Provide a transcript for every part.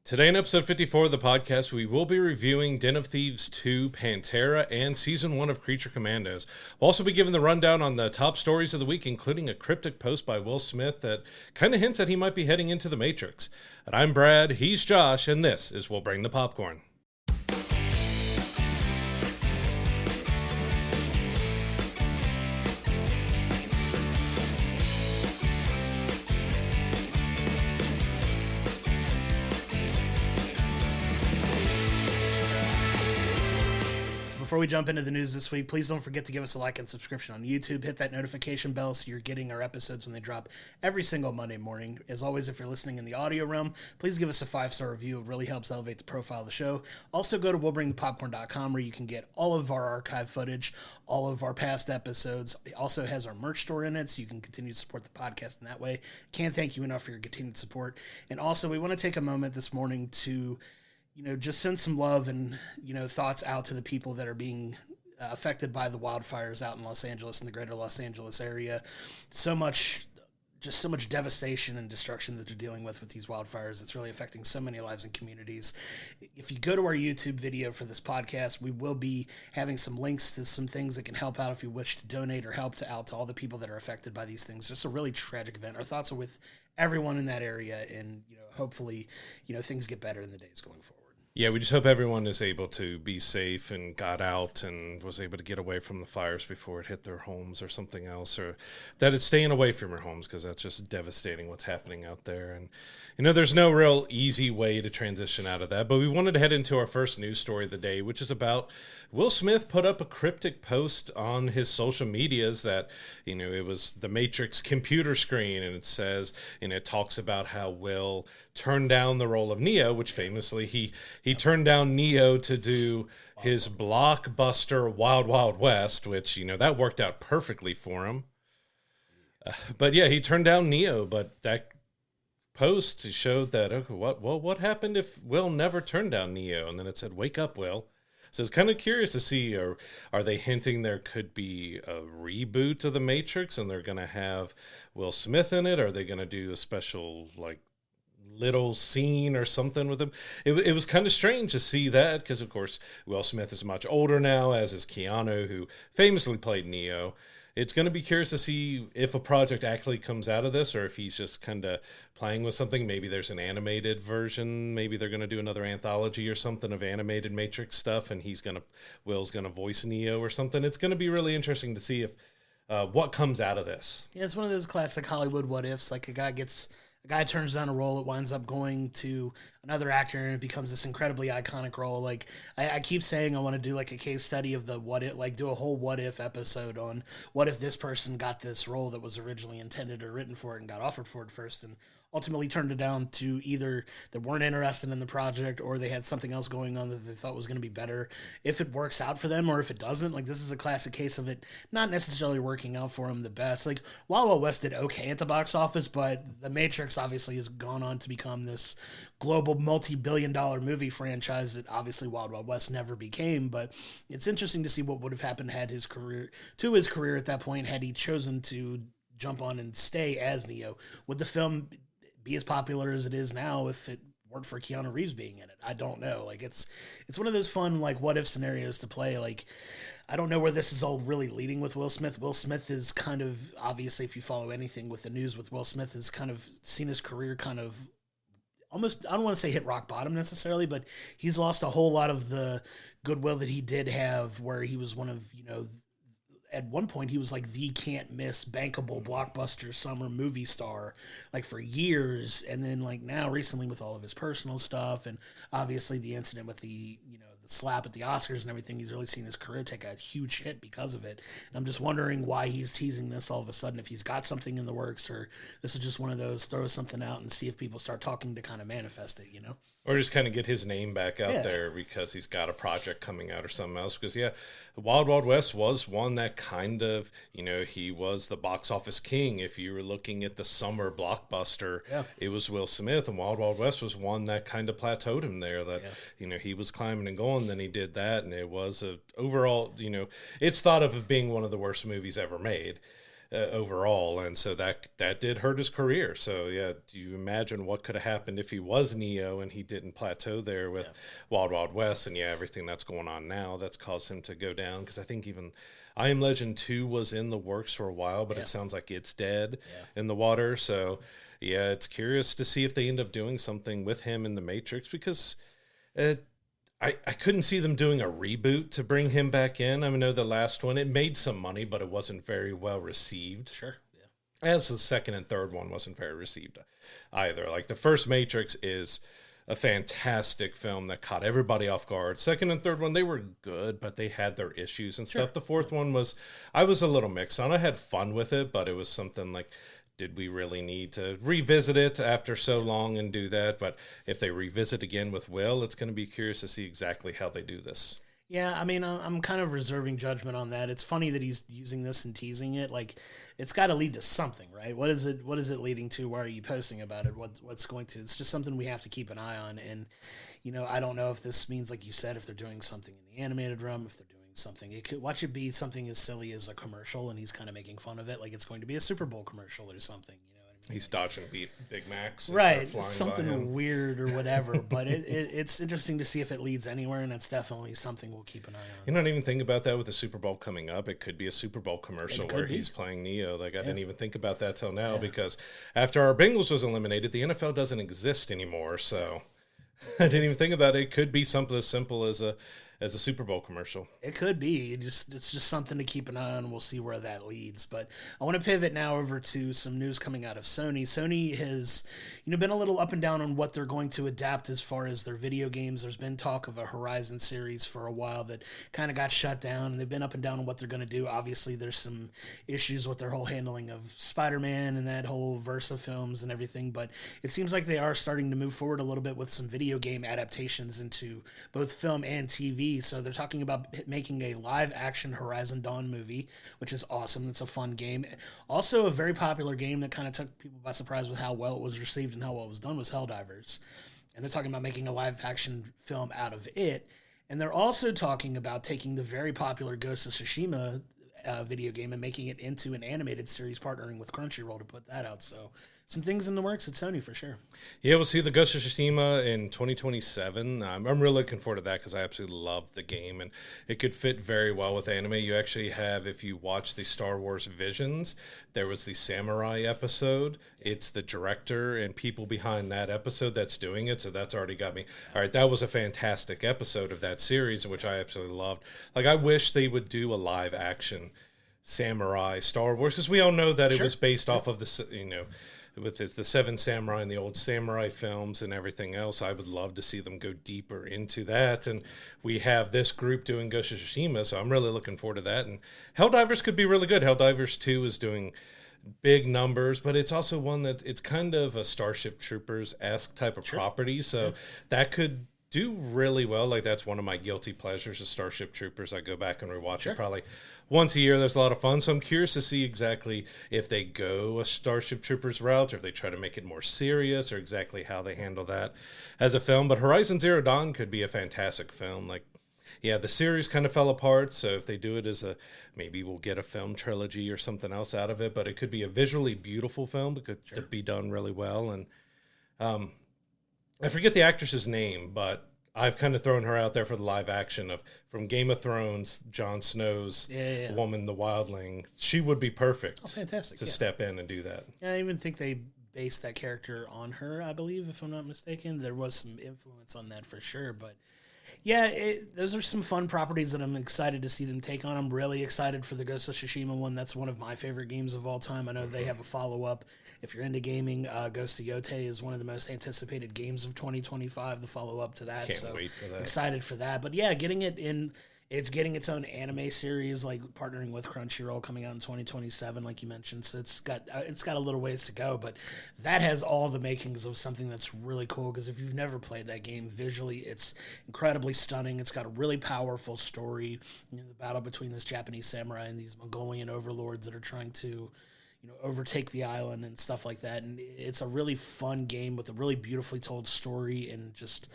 Today in episode 54 of the podcast, we will be reviewing Den of Thieves 2, Pantera, and Season 1 of Creature Commandos. We'll also be giving the rundown on the top stories of the week, including a cryptic post by Will Smith that kind of hints that he might be heading into the Matrix. And I'm Brad, he's Josh, and this is We'll Bring the Popcorn. Before we jump into the news this week, please don't forget to give us a like and subscription on YouTube. Hit that notification bell so you're getting our episodes when they drop every single Monday morning. As always, if you're listening in the audio realm, please give us a 5-star review. It really helps elevate the profile of the show. Also, go to willbringthepopcorn.com where you can get all of our archive footage, all of our past episodes. It also has our merch store in it, so you can continue to support the podcast in that way. Can't thank you enough for your continued support. And also, we want to take a moment this morning to just send some love and, thoughts out to the people that are being affected by the wildfires out in Los Angeles and the greater Los Angeles area. So much devastation and destruction that they're dealing with these wildfires. It's really affecting so many lives and communities. If you go to our YouTube video for this podcast, we will be having some links to some things that can help out if you wish to donate or help out to all the people that are affected by these things. Just a really tragic event. Our thoughts are with everyone in that area, and hopefully, things get better in the days going forward. Yeah, we just hope everyone is able to be safe and got out and was able to get away from the fires before it hit their homes or something else, or that it's staying away from your homes, because that's just devastating what's happening out there. And, there's no real easy way to transition out of that, but we wanted to head into our first news story of the day, which is about Will Smith put up a cryptic post on his social medias that, it was the Matrix computer screen, and it says, it talks about how Will turned down the role of Neo, which famously he turned down Neo to do his blockbuster Wild Wild West, which, that worked out perfectly for him. But yeah, he turned down Neo, but that post showed that, okay, what happened if Will never turned down Neo? And then it said, "Wake up, Will." So it's kind of curious to see, are they hinting there could be a reboot of the Matrix and they're going to have Will Smith in it? Are they going to do a special, little scene or something with him? It was kind of strange to see that, because of course Will Smith is much older now, as is Keanu, who famously played Neo. It's going to be curious to see if a project actually comes out of this, or if he's just kind of playing with something. Maybe there's an animated version. Maybe they're going to do another anthology or something of animated Matrix stuff, and Will's going to voice Neo or something. It's going to be really interesting to see if what comes out of this. Yeah, it's one of those classic Hollywood what ifs. Like a guy turns down a role, it winds up going to another actor, and it becomes this incredibly iconic role. Like, I keep saying I want to do a case study of the what if, do a whole what if episode on what if this person got this role that was originally intended or written for it and got offered for it first, and ultimately turned it down to either they weren't interested in the project or they had something else going on that they thought was going to be better. If it works out for them or if it doesn't, this is a classic case of it not necessarily working out for them the best. Wild Wild West did okay at the box office, but The Matrix obviously has gone on to become this global multi-billion-dollar movie franchise that obviously Wild Wild West never became. But it's interesting to see what would have happened had his career at that point, had he chosen to jump on and stay as Neo. Would the film be as popular as it is now if it weren't for Keanu Reeves being in it? I don't know. It's one of those fun what if scenarios to play. I don't know where this is all really leading with Will Smith. Will Smith is kind of, obviously, if you follow anything with the news with Will Smith, has kind of seen his career kind of almost, I don't want to say hit rock bottom necessarily, but he's lost a whole lot of the goodwill that he did have, where he was one of, at one point he was the can't miss bankable blockbuster summer movie star for years, and then now recently with all of his personal stuff and obviously the incident with the the slap at the Oscars and everything, he's really seen his career take a huge hit because of it. And I'm just wondering why he's teasing this all of a sudden, if he's got something in the works, or this is just one of those throw something out and see if people start talking to kind of manifest it, Or just kind of get his name back out there because he's got a project coming out or something else. Because, Wild Wild West was one that kind of, he was the box office king. If you were looking at the summer blockbuster, it was Will Smith. And Wild Wild West was one that kind of plateaued him there. That, he was climbing and going, then he did that. And it was overall, it's thought of being one of the worst movies ever made. overall, and so that did hurt his career. So yeah, do you imagine what could have happened if he was Neo and he didn't plateau there with Wild Wild West and everything that's going on now that's caused him to go down? Because I think even I Am Legend 2 was in the works for a while, but it sounds like it's dead in the water. So yeah, it's curious to see if they end up doing something with him in the Matrix, because I couldn't see them doing a reboot to bring him back in. I know the last one, it made some money, but it wasn't very well received. Sure. Yeah. As the second and third one wasn't very received either. Like, the first Matrix is a fantastic film that caught everybody off guard. Second and third one, they were good, but they had their issues and stuff. The fourth one I was a little mixed on. I had fun with it, but it was something like, did we really need to revisit it after so long and do that? But if they revisit again with Will, it's going to be curious to see exactly how they do this. Yeah, I'm kind of reserving judgment on that. It's funny that he's using this and teasing it. Like, it's got to lead to something, right? What is it leading to? Why are you posting about it? What's going to? It's just something we have to keep an eye on. And, I don't know if this means, like you said, if they're doing something in the animated realm, if they're doing something. Watch it be something as silly as a commercial, and he's kind of making fun of it, like it's going to be a Super Bowl commercial or something. You know what I mean? He's dodging Big Macs, right? Something weird or whatever. But it's interesting to see if it leads anywhere, and it's definitely something we'll keep an eye on. You don't even think about that with the Super Bowl coming up. It could be a Super Bowl commercial where he's playing Neo. Like, I didn't even think about that till now, because after our Bengals was eliminated, the NFL doesn't exist anymore. So I didn't even think about it. It could be something as simple as a Super Bowl commercial. It could be. It's just something to keep an eye on. We'll see where that leads. But I want to pivot now over to some news coming out of Sony. Sony has, been a little up and down on what they're going to adapt as far as their video games. There's been talk of a Horizon series for a while that kind of got shut down, and they've been up and down on what they're going to do. Obviously, there's some issues with their whole handling of Spider-Man and that whole verse of films and everything, but it seems like they are starting to move forward a little bit with some video game adaptations into both film and TV. So they're talking about making a live-action Horizon Dawn movie, which is awesome. It's a fun game. Also, a very popular game that kind of took people by surprise with how well it was received and how well it was done was Helldivers. And they're talking about making a live-action film out of it. And they're also talking about taking the very popular Ghost of Tsushima video game and making it into an animated series, partnering with Crunchyroll to put that out. So some things in the works at Sony for sure. Yeah, we'll see the Ghost of Tsushima in 2027. I'm really looking forward to that because I absolutely love the game, and it could fit very well with anime. You actually have, if you watch the Star Wars Visions, there was the Samurai episode. It's the director and people behind that episode that's doing it, so that's already got me. All right, that was a fantastic episode of that series, which I absolutely loved. Like, I wish they would do a live action Samurai Star Wars, because we all know that it was based off of the, with the Seven Samurai and the old samurai films and everything else. I would love to see them go deeper into that. And we have this group doing Ghost of Tsushima, so I'm really looking forward to that. And Helldivers could be really good. Helldivers 2 is doing big numbers, but it's also one that it's kind of a Starship Troopers-esque type of property, so that could do really well. Like, that's one of my guilty pleasures is Starship Troopers. I go back and rewatch it probably once a year. There's a lot of fun, so I'm curious to see exactly if they go a Starship Troopers route or if they try to make it more serious or exactly how they handle that as a film. But Horizon Zero Dawn could be a fantastic film. Like, yeah, the series kind of fell apart, so if they do it as maybe we'll get a film trilogy or something else out of it, but it could be a visually beautiful film. It could be done really well. And I forget the actress's name, but I've kind of thrown her out there for the live action from Game of Thrones, Jon Snow's woman, the wildling. She would be perfect. Oh, fantastic. To step in and do that. Yeah, I even think they based that character on her, I believe, if I'm not mistaken. There was some influence on that for sure, but yeah, those are some fun properties that I'm excited to see them take on. I'm really excited for the Ghost of Tsushima one. That's one of my favorite games of all time. I know they have a follow-up. If you're into gaming, Ghost of Yote is one of the most anticipated games of 2025, the follow-up to that. Can't wait for that. Excited for that. But yeah, getting it in... It's getting its own anime series, like partnering with Crunchyroll, coming out in 2027, like you mentioned. So it's got a little ways to go, but that has all the makings of something that's really cool. Because if you've never played that game, visually it's incredibly stunning. It's got a really powerful story. The battle between this Japanese samurai and these Mongolian overlords that are trying to, overtake the island and stuff like that. And it's a really fun game with a really beautifully told story and just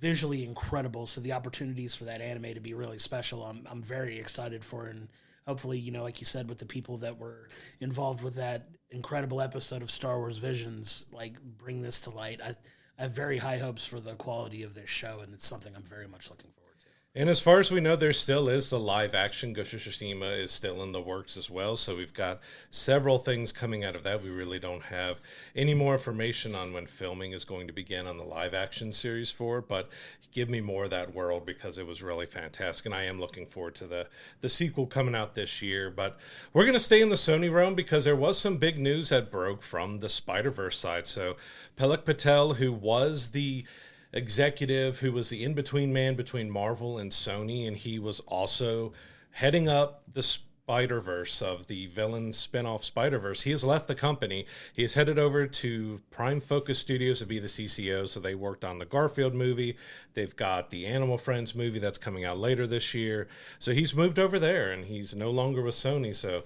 visually incredible. So the opportunities for that anime to be really special, I'm very excited for, and hopefully, like you said, with the people that were involved with that incredible episode of Star Wars Visions, like bring this to light. I have very high hopes for the quality of this show, and it's something I'm very much looking forward to. And as far as we know, there still is the live action. Ghost of Tsushima is still in the works as well. So we've got several things coming out of that. We really don't have any more information on when filming is going to begin on the live action series for it. But give me more of that world because it was really fantastic. And I am looking forward to the sequel coming out this year. But we're going to stay in the Sony realm because there was some big news that broke from the Spider-Verse side. So Pelik Patel, who was the executive who was the in-between man between Marvel and Sony, and he was also heading up the Spider-Verse of the villain spin-off Spider-Verse. He has left the company. He is headed over to Prime Focus Studios to be the CCO, so they worked on the Garfield movie. They've got the Animal Friends movie that's coming out later this year. So he's moved over there, and he's no longer with Sony, so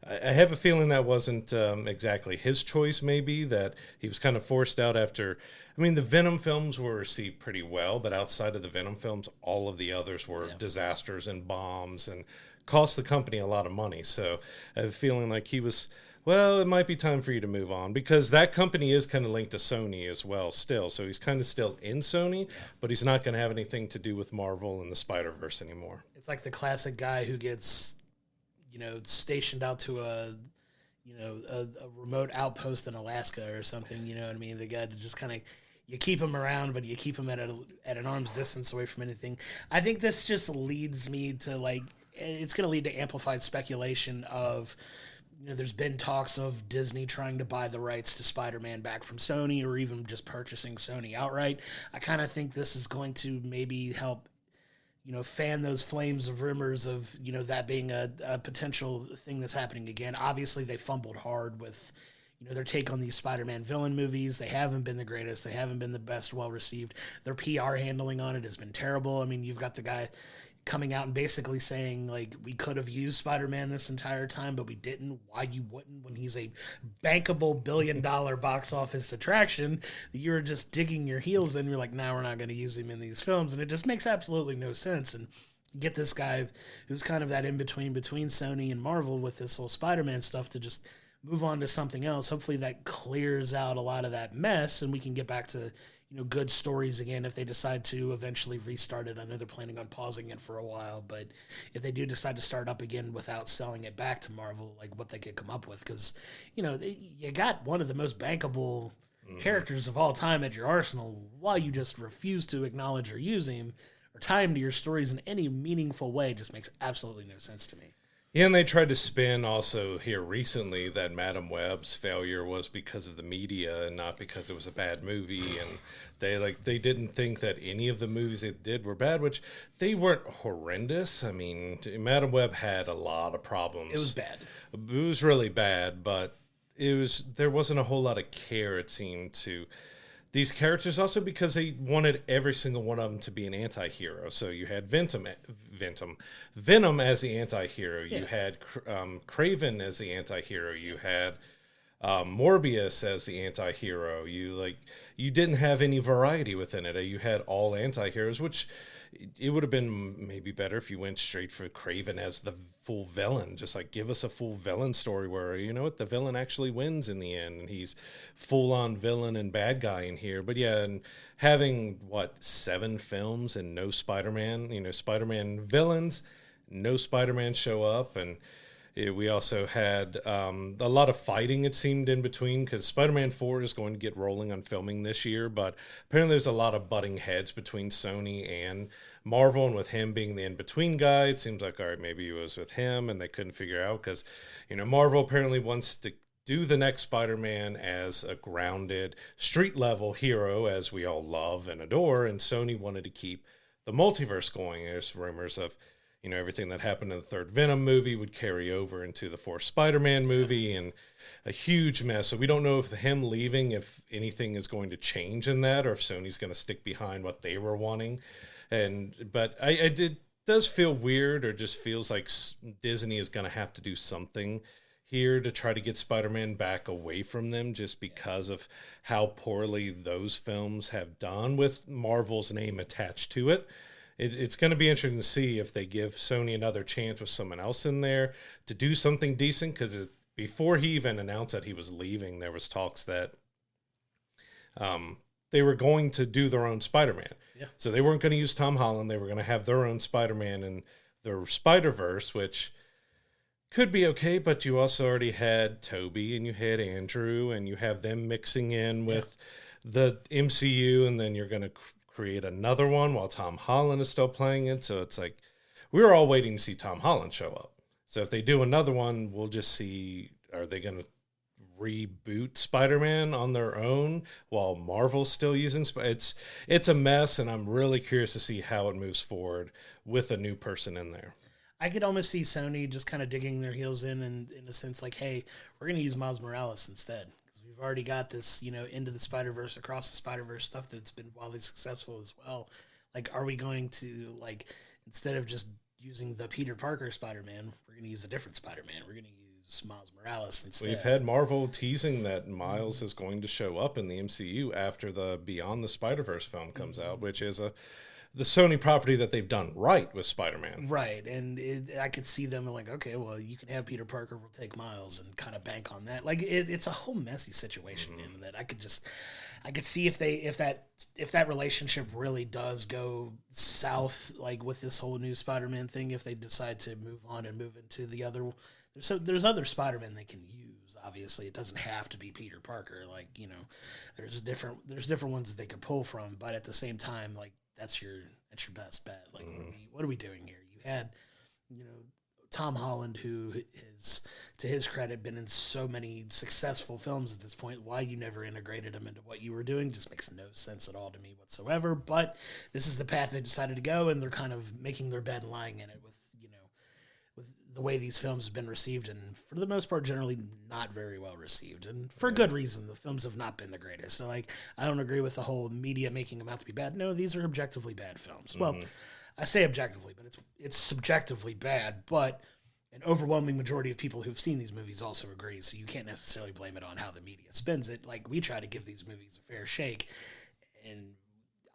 I have a feeling that wasn't exactly his choice, maybe, that he was kind of forced out after. I mean, the Venom films were received pretty well, but outside of the Venom films, all of the others were disasters and bombs and cost the company a lot of money. So I have a feeling like he was, well, it might be time for you to move on because that company is kind of linked to Sony as well still. So he's kind of still in Sony, but he's not going to have anything to do with Marvel and the Spider-Verse anymore. It's like the classic guy who gets stationed out to a remote outpost in Alaska or something, you know what I mean? The guy to just kind of, you keep him around, but you keep him at an arm's distance away from anything. I think this just leads me to, it's going to lead to amplified speculation of, there's been talks of Disney trying to buy the rights to Spider-Man back from Sony or even just purchasing Sony outright. I kind of think this is going to maybe help fan those flames of rumors of, that being a potential thing that's happening again. Obviously, they fumbled hard with, their take on these Spider-Man villain movies. They haven't been the greatest. They haven't been the best well-received. Their PR handling on it has been terrible. I mean, you've got the guy coming out and basically saying, we could have used Spider-Man this entire time, but we didn't. Why you wouldn't when he's a bankable billion-dollar box office attraction? You're just digging your heels in. You're like, nah, we're not going to use him in these films. And it just makes absolutely no sense. And get this guy who's kind of that in-between between Sony and Marvel with this whole Spider-Man stuff to just move on to something else. Hopefully that clears out a lot of that mess and we can get back to good stories again if they decide to eventually restart it. I know they're planning on pausing it for a while, but if they do decide to start up again without selling it back to Marvel, what they could come up with, because, you got one of the most bankable characters of all time at your arsenal while you just refuse to acknowledge or use him or tie him to your stories in any meaningful way just makes absolutely no sense to me. Yeah, and they tried to spin also here recently that Madam Web's failure was because of the media and not because it was a bad movie. And they didn't think that any of the movies they did were bad, which they weren't horrendous. I mean, Madam Web had a lot of problems. It was bad. It was really bad, but there wasn't a whole lot of care, it seemed, to these characters, also because they wanted every single one of them to be an anti-hero. So you had Venom as the anti-hero. Yeah. You had Kraven as the anti-hero. You had Morbius as the anti-hero. You didn't have any variety within it. You had all anti-heroes, which it would have been maybe better if you went straight for Kraven as the full villain. Just give us a full villain story where, the villain actually wins in the end and he's full on villain and bad guy in here. But yeah, and having 7 films and no Spider-Man, Spider-Man villains, no Spider-Man show up. And we also had a lot of fighting, it seemed, in between, because Spider-Man 4 is going to get rolling on filming this year, but apparently there's a lot of butting heads between Sony and Marvel, and with him being the in-between guy, it seems like, all right, maybe it was with him, and they couldn't figure out, because, Marvel apparently wants to do the next Spider-Man as a grounded, street-level hero, as we all love and adore, and Sony wanted to keep the multiverse going. There's rumors of everything that happened in the third Venom movie would carry over into the fourth Spider-Man movie, and a huge mess. So we don't know if him leaving, if anything is going to change in that, or if Sony's going to stick behind what they were wanting. But it does feel weird, or just feels like Disney is going to have to do something here to try to get Spider-Man back away from them, just because of how poorly those films have done with Marvel's name attached to it. it's going to be interesting to see if they give Sony another chance with someone else in there to do something decent. Because before he even announced that he was leaving, there was talks that they were going to do their own Spider-Man. Yeah. So they weren't going to use Tom Holland. They were going to have their own Spider-Man and their Spider-Verse, which could be okay, but you also already had Toby and you had Andrew, and you have them mixing in with the MCU, and then you're going to create another one while Tom Holland is still playing it. So it's like, we were all waiting to see Tom Holland show up. So if they do another one, we'll just see, are they going to reboot Spider-Man on their own while Marvel's still using it's a mess, and I'm really curious to see how it moves forward with a new person in there. I could almost see Sony just kind of digging their heels in a sense like, hey, we're going to use Miles Morales instead, because we've already got this, Into the Spider-Verse, Across the Spider-Verse stuff that's been wildly successful as well. Like, are we going to, like, instead of just using the Peter Parker Spider-Man, we're going to use a different Spider-Man. We're going to use Miles Morales instead. We've had Marvel teasing that Miles is going to show up in the MCU after the Beyond the Spider-Verse film comes out, which is the Sony property that they've done right with Spider-Man. Right, and I could see them like, okay, well, you can have Peter Parker, we'll take Miles, and kind of bank on that. Like, it's a whole messy situation in that I could see if that relationship really does go south, like with this whole new Spider-Man thing, if they decide to move on and move into the other. So there's other Spider-Man they can use. Obviously, it doesn't have to be Peter Parker. Like, there's different ones that they could pull from, but at the same time, like, that's your best bet. Like, what are we doing here? You had, Tom Holland, who is, to his credit, been in so many successful films at this point. Why you never integrated him into what you were doing just makes no sense at all to me whatsoever. But this is the path they decided to go, and they're kind of making their bed and lying in it with the way these films have been received, and for the most part, generally not very well received, and for good reason. The films have not been the greatest. So, like, I don't agree with the whole media making them out to be bad. No, these are objectively bad films. Well, I say objectively, but it's subjectively bad. But an overwhelming majority of people who've seen these movies also agree. So you can't necessarily blame it on how the media spins it. Like, we try to give these movies a fair shake, and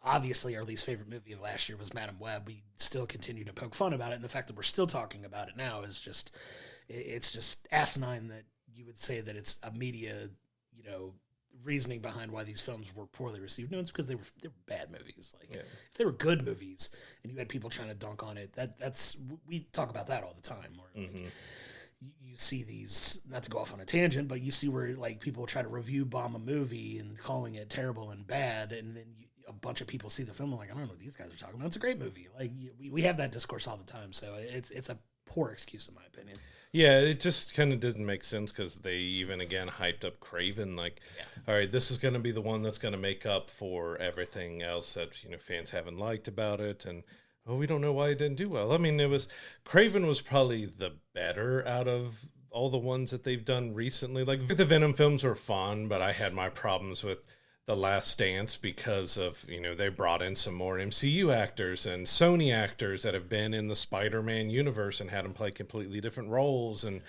obviously, our least favorite movie of last year was Madam Web. We still continue to poke fun about it, and the fact that we're still talking about it now is it's just asinine that you would say that it's a media, reasoning behind why these films were poorly received. No, it's because they were bad movies. Like, if they were good movies and you had people trying to dunk on it, we talk about that all the time. Or like, you see these, not to go off on a tangent, but you see where, like, people try to review bomb a movie and calling it terrible and bad, and then a bunch of people see the film and like, I don't know what these guys are talking about. It's a great movie. Like, we have that discourse all the time, so it's a poor excuse in my opinion. Yeah, it just kind of doesn't make sense, because they even, again, hyped up Craven. Like, all right, this is going to be the one that's going to make up for everything else that, fans haven't liked about it. And, we don't know why it didn't do well. I mean, Craven was probably the better out of all the ones that they've done recently. Like, the Venom films were fun, but I had my problems with The Last Dance because of, they brought in some more MCU actors and Sony actors that have been in the Spider-Man universe and had them play completely different roles. And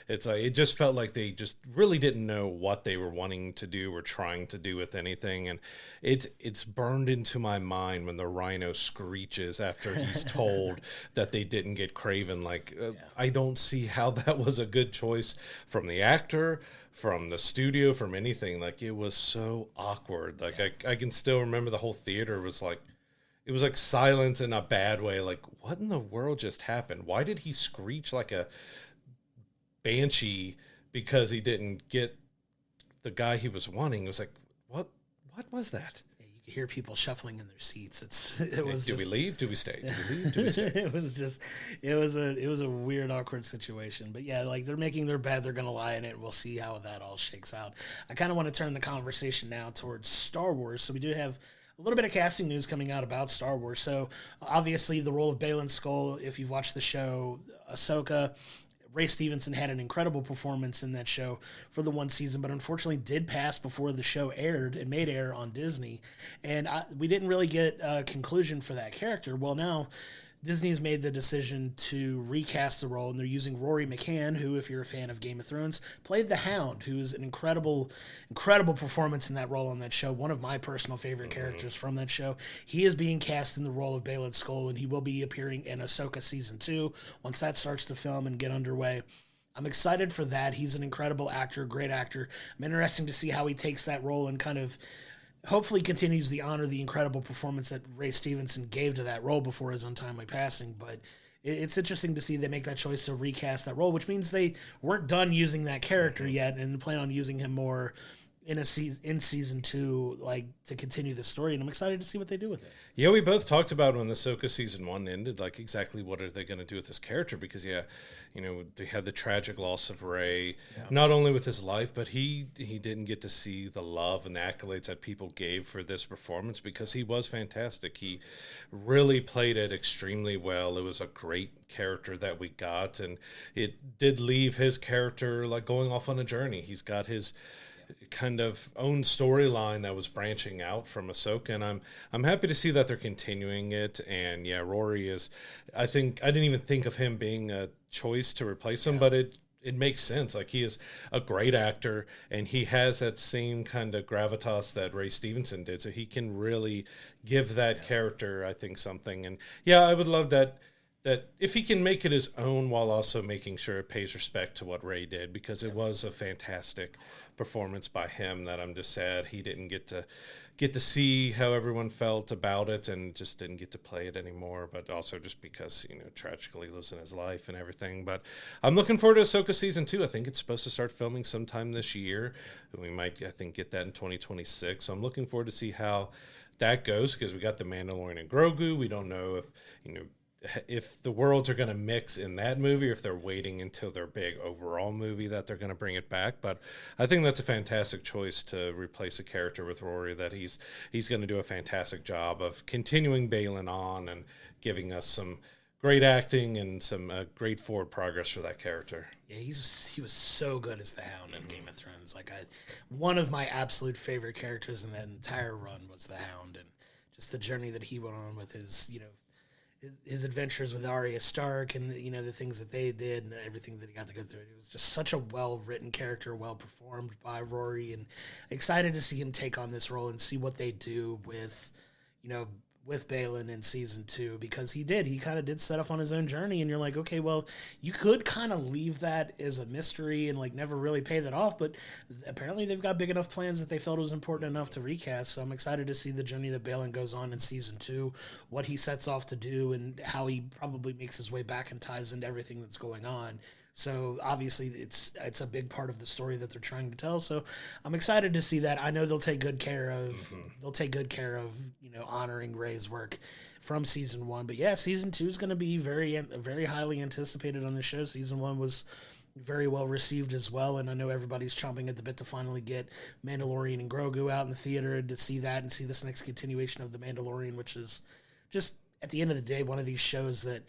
it's like, it just felt like they just really didn't know what they were wanting to do or trying to do with anything. And it's burned into my mind when the Rhino screeches after he's told that they didn't get Craven. Like, I don't see how that was a good choice from the actor, from the studio, from anything. Like, it was so awkward. Like, I can still remember the whole theater was like, it was like silence in a bad way. Like, what in the world just happened? Why did he screech like a banshee because he didn't get the guy he was wanting? It was like, what was that? You could hear people shuffling in their seats. Do we leave? Do we stay? Do we leave? Do we stay? it was a weird, awkward situation. But yeah, like, they're making their bed, they're gonna lie in it. We'll see how that all shakes out. I kind of want to turn the conversation now towards Star Wars. So we do have a little bit of casting news coming out about Star Wars. So obviously the role of Baylen Skoll, if you've watched the show Ahsoka, Ray Stevenson had an incredible performance in that show for the one season, but unfortunately did pass before the show aired and made air on Disney. And we didn't really get a conclusion for that character. Well, now Disney's made the decision to recast the role, and they're using Rory McCann, who, if you're a fan of Game of Thrones, played the Hound, who's an incredible performance in that role on that show. One of my personal favorite characters from that show. He is being cast in the role of Baylen Skoll, and he will be appearing in Ahsoka Season 2 once that starts to film and get underway. I'm excited for that. He's an incredible actor, great actor. I'm interested to see how he takes that role and kind of hopefully continues the incredible performance that Ray Stevenson gave to that role before his untimely passing. But it's interesting to see they make that choice to recast that role, which means they weren't done using that character yet and plan on using him more in season 2, like, to continue the story, and I'm excited to see what they do with it. Yeah, we both talked about when the Ahsoka season 1 ended, like, exactly what are they going to do with this character, because they had the tragic loss of Rey, not only with his life, but he didn't get to see the love and the accolades that people gave for this performance, because he was fantastic. He really played it extremely well. It was a great character that we got, and it did leave his character like going off on a journey. He's got his kind of own storyline that was branching out from Ahsoka, and I'm happy to see that they're continuing it. And yeah, Rory is, I think I didn't even think of him being a choice to replace him, but it makes sense. Like, he is a great actor, and he has that same kind of gravitas that Ray Stevenson did, so he can really give that character, I think, something. And yeah, I would love that if he can make it his own while also making sure it pays respect to what Ray did, because it was a fantastic performance by him that I'm just sad he didn't get to see how everyone felt about it and just didn't get to play it anymore, but also just because, tragically losing his life and everything. But I'm looking forward to Ahsoka Season 2. I think it's supposed to start filming sometime this year. We might, I think, get that in 2026. So I'm looking forward to see how that goes, because we got the Mandalorian and Grogu. We don't know if the worlds are going to mix in that movie, or if they're waiting until their big overall movie that they're going to bring it back. But I think that's a fantastic choice to replace a character with Rory, that he's going to do a fantastic job of continuing Baylen on and giving us some great acting and some great forward progress for that character. Yeah, he was so good as the Hound in Game of Thrones. Like, one of my absolute favorite characters in that entire run was the Hound, and just the journey that he went on with his adventures with Arya Stark and the things that they did and everything that he got to go through. It was just such a well-written character, well-performed by Rory, and excited to see him take on this role and see what they do with Baylen in season 2, because he kind of did set off on his own journey, and you're like, okay, well, you could kind of leave that as a mystery and like never really pay that off, but apparently they've got big enough plans that they felt it was important enough to recast. So I'm excited to see the journey that Baylen goes on in season 2, what he sets off to do, and how he probably makes his way back and ties into everything that's going on. So obviously it's a big part of the story that they're trying to tell. So I'm excited to see that. I know they'll take good care of honoring Ray's work from season 1. But yeah, season 2 is going to be very, very highly anticipated on the show. Season 1 was very well received as well, and I know everybody's chomping at the bit to finally get Mandalorian and Grogu out in the theater, and to see that and see this next continuation of The Mandalorian, which is just, at the end of the day, one of these shows that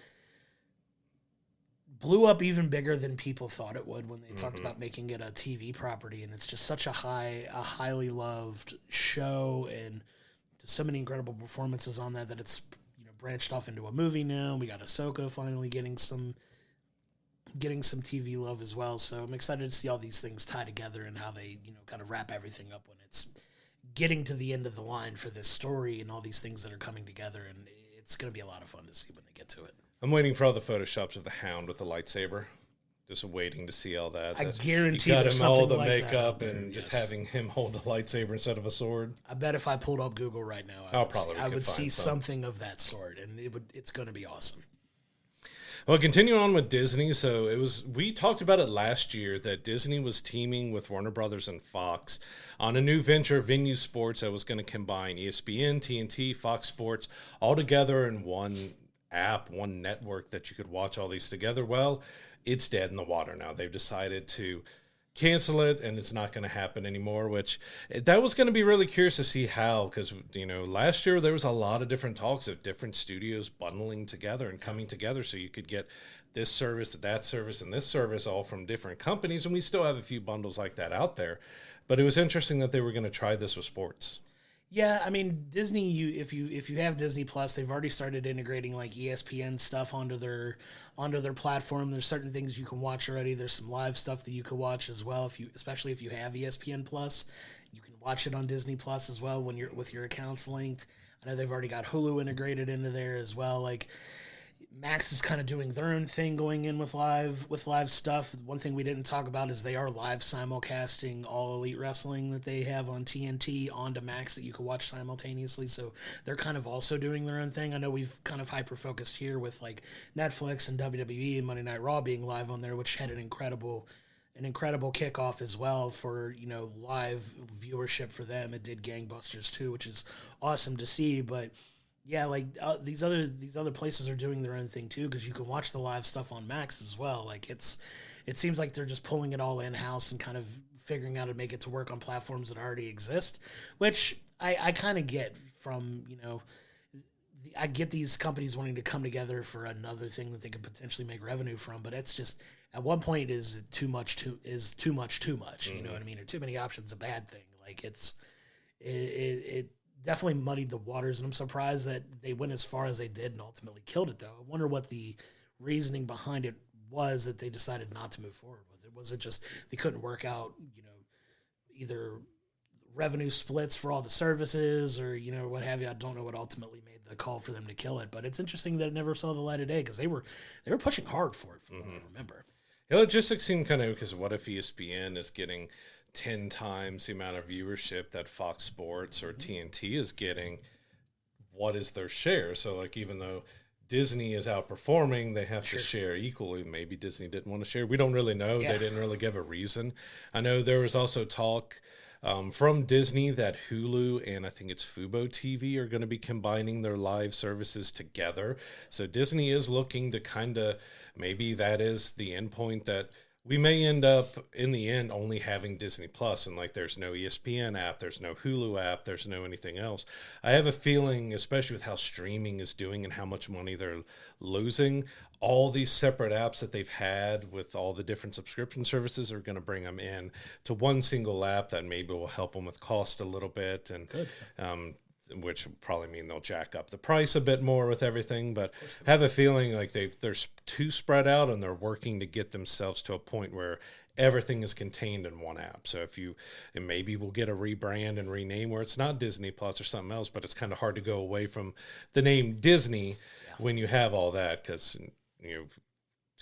blew up even bigger than people thought it would when they talked about making it a TV property. And it's just such a highly loved show, and so many incredible performances on that it's branched off into a movie now. We got Ahsoka finally getting some TV love as well. So I'm excited to see all these things tie together and how they kind of wrap everything up when it's getting to the end of the line for this story and all these things that are coming together. And it's going to be a lot of fun to see when they get to it. I'm waiting for all the photoshops of the Hound with the lightsaber. Just waiting to see all that. I guarantee you got there's him all something the like makeup that and just having him hold the lightsaber instead of a sword. I bet if I pulled up Google right now, I would see something of that sort, and it's going to be awesome. Well, continuing on with Disney, we talked about it last year that Disney was teaming with Warner Brothers and Fox on a new venture, Venu Sports, that was going to combine ESPN, TNT, Fox Sports all together in one app, one network that you could watch all these together. Well, it's dead in the water now. They've decided to cancel it, and it's not going to happen anymore, which that was going to be really curious to see how, because last year there was a lot of different talks of different studios bundling together and coming together so you could get this service, that service, and this service all from different companies, and we still have a few bundles like that out there. But it was interesting that they were going to try this with sports. Yeah, I mean Disney. If you have Disney Plus, they've already started integrating like ESPN stuff onto their platform. There's certain things you can watch already. There's some live stuff that you can watch as well. Especially if you have ESPN Plus, you can watch it on Disney Plus as well when you're with your accounts linked. I know they've already got Hulu integrated into there as well. Like Max is kind of doing their own thing going in with live stuff. One thing we didn't talk about is they are live simulcasting All Elite Wrestling that they have on TNT onto Max that you can watch simultaneously. So they're kind of also doing their own thing. I know we've kind of hyper focused here with like Netflix and WWE and Monday Night Raw being live on there, which had an incredible kickoff as well for live viewership for them. It did gangbusters too, which is awesome to see. But yeah, like these other places are doing their own thing too, because you can watch the live stuff on Max as well. Like it seems like they're just pulling it all in house and kind of figuring out how to make it to work on platforms that already exist, which I kind of get from I get these companies wanting to come together for another thing that they could potentially make revenue from, but it's just at one point is too much. You know what I mean? Or too many options a bad thing. Like it definitely muddied the waters, and I'm surprised that they went as far as they did and ultimately killed it, though. I wonder what the reasoning behind it was that they decided not to move forward with it. Was it just they couldn't work out, either revenue splits for all the services or, what have you? I don't know what ultimately made the call for them to kill it, but it's interesting that it never saw the light of day because they were pushing hard for it, from what I remember. The logistics seem kind of, because what if ESPN is getting 10 times the amount of viewership that Fox Sports or TNT is getting? What is their share? So like, even though Disney is outperforming, they have to share equally. Maybe Disney didn't want to share. We don't really know. Yeah. They didn't really give a reason. I know there was also talk from Disney that Hulu and I think it's Fubo TV are going to be combining their live services together. So Disney is looking to kind of, maybe that is the endpoint, that we may end up in the end only having Disney Plus, and like there's no ESPN app, there's no Hulu app, there's no anything else. I have a feeling, especially with how streaming is doing and how much money they're losing, all these separate apps that they've had with all the different subscription services are going to bring them in to one single app that maybe will help them with cost a little bit, and which will probably mean they'll jack up the price a bit more with everything. But I have a feeling like they're too spread out, and they're working to get themselves to a point where everything is contained in one app. So and maybe we'll get a rebrand and rename where it's not Disney Plus or something else, but it's kind of hard to go away from the name Disney when you have all that, because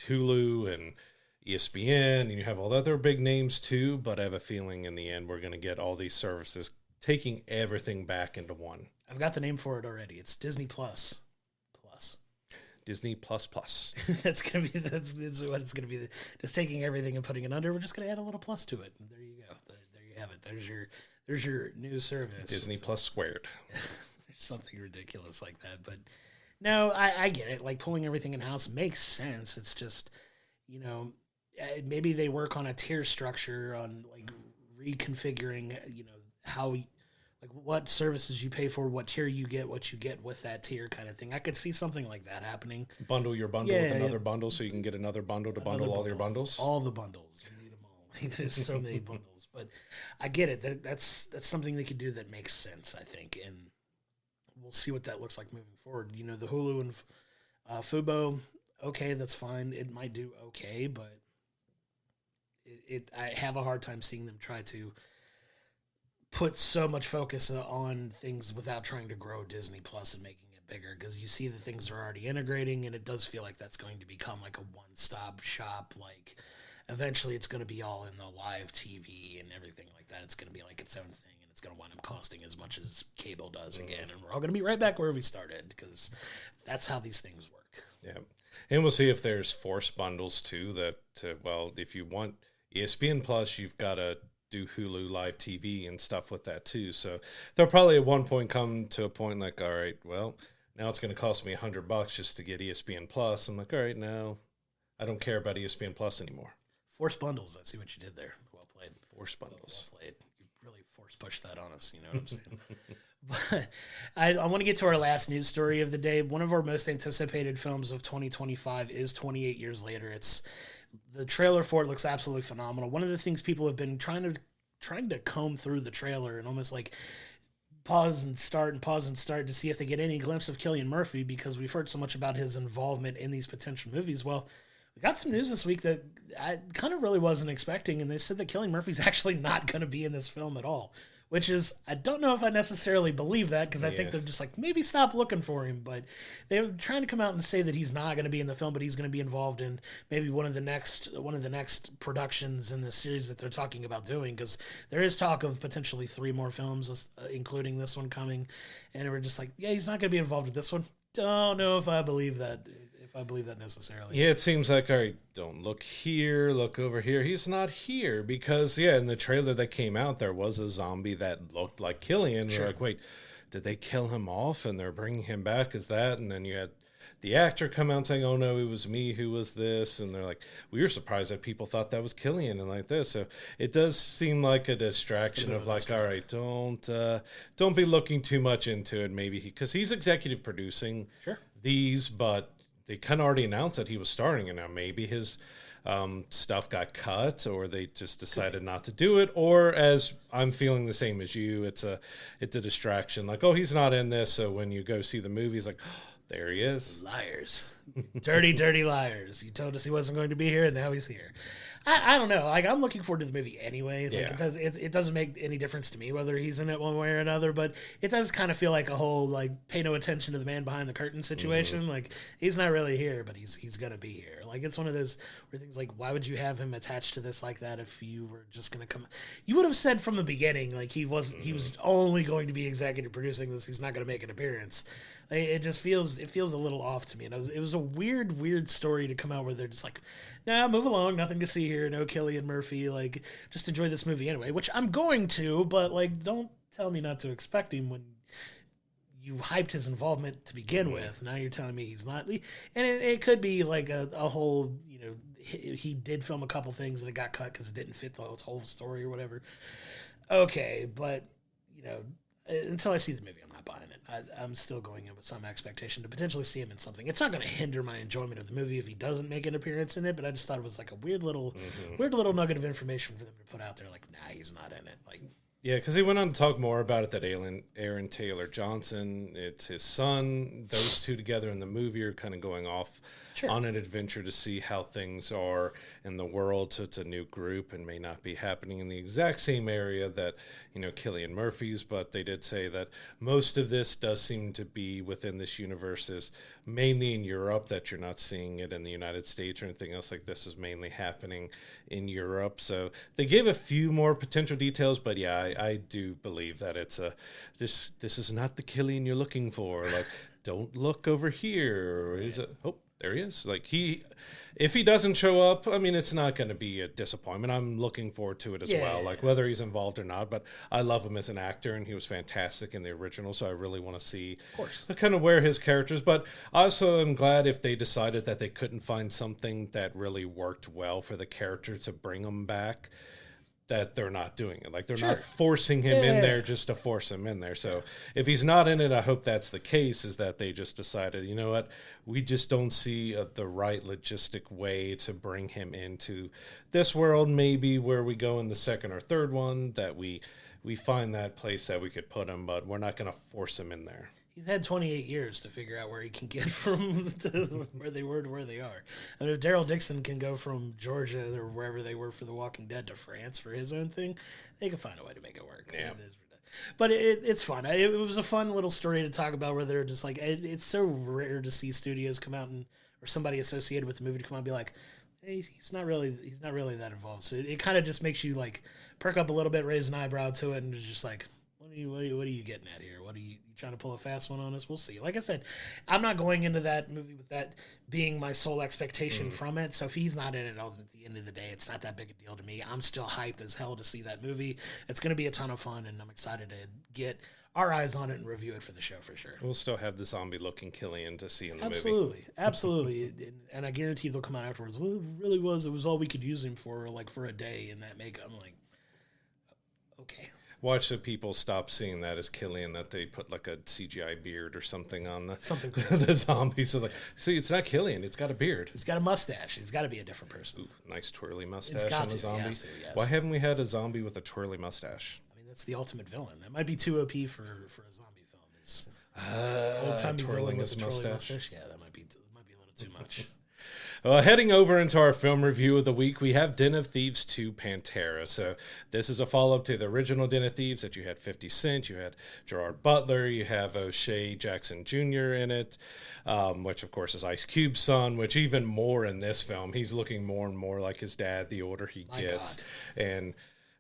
Hulu and ESPN, and you have all the other big names too. But I have a feeling in the end we're going to get all these services taking everything back into one. I've got the name for it already. It's Disney Plus. Disney Plus. That's what it's gonna be. Just taking everything and putting it under. We're just gonna add a little plus to it. And there you go. There you have it. There's your new service. Disney Plus squared. There's something ridiculous like that. But no, I get it. Like pulling everything in house makes sense. It's just, maybe they work on a tier structure on like reconfiguring, how, like what services you pay for, what tier you get, what you get with that tier kind of thing. I could see something like that happening. Bundle your bundle with another bundle so you can get another bundle to bundle all your bundles. All the bundles. You need them all. There's so many bundles. But I get it. That's something they could do that makes sense, I think. And we'll see what that looks like moving forward. The Hulu and Fubo, okay, that's fine. It might do okay, but I have a hard time seeing them try to put so much focus on things without trying to grow Disney Plus and making it bigger, because you see the things are already integrating, and it does feel like that's going to become like a one-stop shop. Like eventually it's going to be all in the live TV and everything like that. It's going to be like its own thing, and it's going to wind up costing as much as cable does again, and we're all going to be right back where we started, because that's how these things work. Yeah, and we'll see if there's forced bundles too, if you want ESPN Plus, you've got to do Hulu Live TV and stuff with that too. So they'll probably at one point come to a point like, all right, well, now it's going to cost me $100 just to get ESPN Plus. I'm like, all right, now I don't care about ESPN Plus anymore. Forced bundles. I see what you did there. Well played. Forced bundles. Well played. You really force pushed that on us. You know what I'm saying? But I want to get to our last news story of the day. One of our most anticipated films of 2025 is 28 Years Later. The trailer for it looks absolutely phenomenal. One of the things people have been trying to comb through the trailer and almost like pause and start to see if they get any glimpse of Cillian Murphy, because we've heard so much about his involvement in these potential movies. Well, we got some news this week that I kind of really wasn't expecting, and they said that Cillian Murphy's actually not going to be in this film at all, which is, I don't know if I necessarily believe that, because I think they're just like, maybe stop looking for him, but they're trying to come out and say that he's not going to be in the film, but he's going to be involved in maybe one of the next productions in the series that they're talking about doing, because there is talk of potentially 3 more films, including this one coming, and we're just like, yeah, he's not going to be involved with this one. Don't know if I believe that. I believe that necessarily. Yeah, it seems like, all right, don't look here, look over here. He's not here because, in the trailer that came out, there was a zombie that looked like Cillian. Sure. We're like, wait, did they kill him off and they're bringing him back as that? And then you had the actor come out saying, oh, no, it was me who was this. And they're like, we were surprised that people thought that was Cillian and like this. So it does seem like a distraction of like, all right, don't be looking too much into it. Maybe because he's executive producing these, but they kind of already announced that he was starring, and now maybe his stuff got cut, or they just decided not to do it, or as I'm feeling the same as you, it's a distraction. Like, oh, he's not in this, so when you go see the movie, it's like, oh, there he is. Liars, dirty, dirty liars! You told us he wasn't going to be here, and now he's here. I don't know. Like, I'm looking forward to the movie anyway. Like, it doesn't make any difference to me whether he's in it one way or another, but it does kind of feel like a whole, like, pay no attention to the man behind the curtain situation. Mm-hmm. Like, he's not really here, but he's going to be here. Like, it's one of those where things like, why would you have him attached to this like that if you were just going to come? You would have said from the beginning, like, he was only going to be executive producing this. He's not going to make an appearance. It just feels a little off to me. And it was a weird story to come out where they're just like, nah, move along, nothing to see here, no Cillian Murphy, like, just enjoy this movie anyway, which I'm going to, but, like, don't tell me not to expect him when you hyped his involvement to begin with. Now you're telling me he's not. And it could be, like, a whole, he did film a couple things and it got cut because it didn't fit the whole story or whatever. Okay, but, until I see the movie, I'm not buying it. I'm still going in with some expectation to potentially see him in something. It's not going to hinder my enjoyment of the movie if he doesn't make an appearance in it, but I just thought it was like a weird little nugget of information for them to put out there. Like, nah, he's not in it. Like, yeah, because he went on to talk more about it. That Aaron Taylor Johnson, it's his son. Those two together in the movie are kind of going off on an adventure to see how things are in the world. So it's a new group and may not be happening in the exact same area that, Cillian Murphy's, but they did say that most of this does seem to be within this universe is mainly in Europe, that you're not seeing it in the United States or anything else like this is mainly happening in Europe. So they gave a few more potential details, but yeah, I do believe that it's this is not the Cillian you're looking for. Like, don't look over here. Or is it? Oh, there he is. Like, if he doesn't show up, I mean, it's not going to be a disappointment. I'm looking forward to it as well, like whether he's involved or not. But I love him as an actor, and he was fantastic in the original, so I really want to see kind of where his characters. But I also am glad if they decided that they couldn't find something that really worked well for the character to bring him back, that they're not doing it. Like, they're not forcing him in there just to force him in there. So if he's not in it, I hope that's the case, is that they just decided, you know what, we just don't see the right logistic way to bring him into this world, maybe where we go in the second or third one, that we find that place that we could put him, but we're not going to force him in there. He's had 28 years to figure out where he can get from where they were to where they are. I mean, if Daryl Dixon can go from Georgia or wherever they were for The Walking Dead to France for his own thing, they can find a way to make it work. Yeah. But it's fun. It was a fun little story to talk about, where they're just like, it's so rare to see studios come out or somebody associated with the movie to come out and be like, hey, he's not really that involved. So it kind of just makes you, like, perk up a little bit, raise an eyebrow to it, and just like, what are you getting at here? What are you trying to pull a fast one on us? We'll see. Like I said, I'm not going into that movie with that being my sole expectation from it. So if he's not in it, at the end of the day, it's not that big a deal to me. I'm still hyped as hell to see that movie. It's going to be a ton of fun, and I'm excited to get our eyes on it and review it for the show for sure. We'll still have the zombie-looking Cillian to see in the movie. Absolutely. And I guarantee they'll come out afterwards. Well, it was all we could use him for, like, for a day in that makeup. I'm like, okay. Watch the people stop seeing that as Cillian, that they put like a CGI beard or something on the zombie. So like, see, it's not Cillian. It's got a beard. He's got a mustache. He's got to be a different person. Ooh, nice twirly mustache on a zombie. Yes. Why haven't we had a zombie with a twirly mustache? I mean, that's the ultimate villain. That might be too OP for a zombie film. Is old-timey villain with a twirling mustache. Yeah, that might be a little too much. Heading over into our film review of the week, we have Den of Thieves 2 Pantera. So this is a follow-up to the original Den of Thieves that you had 50 Cent, you had Gerard Butler, you have O'Shea Jackson Jr. in it, which of course is Ice Cube's son, which even more in this film, he's looking more and more like his dad the older he gets. And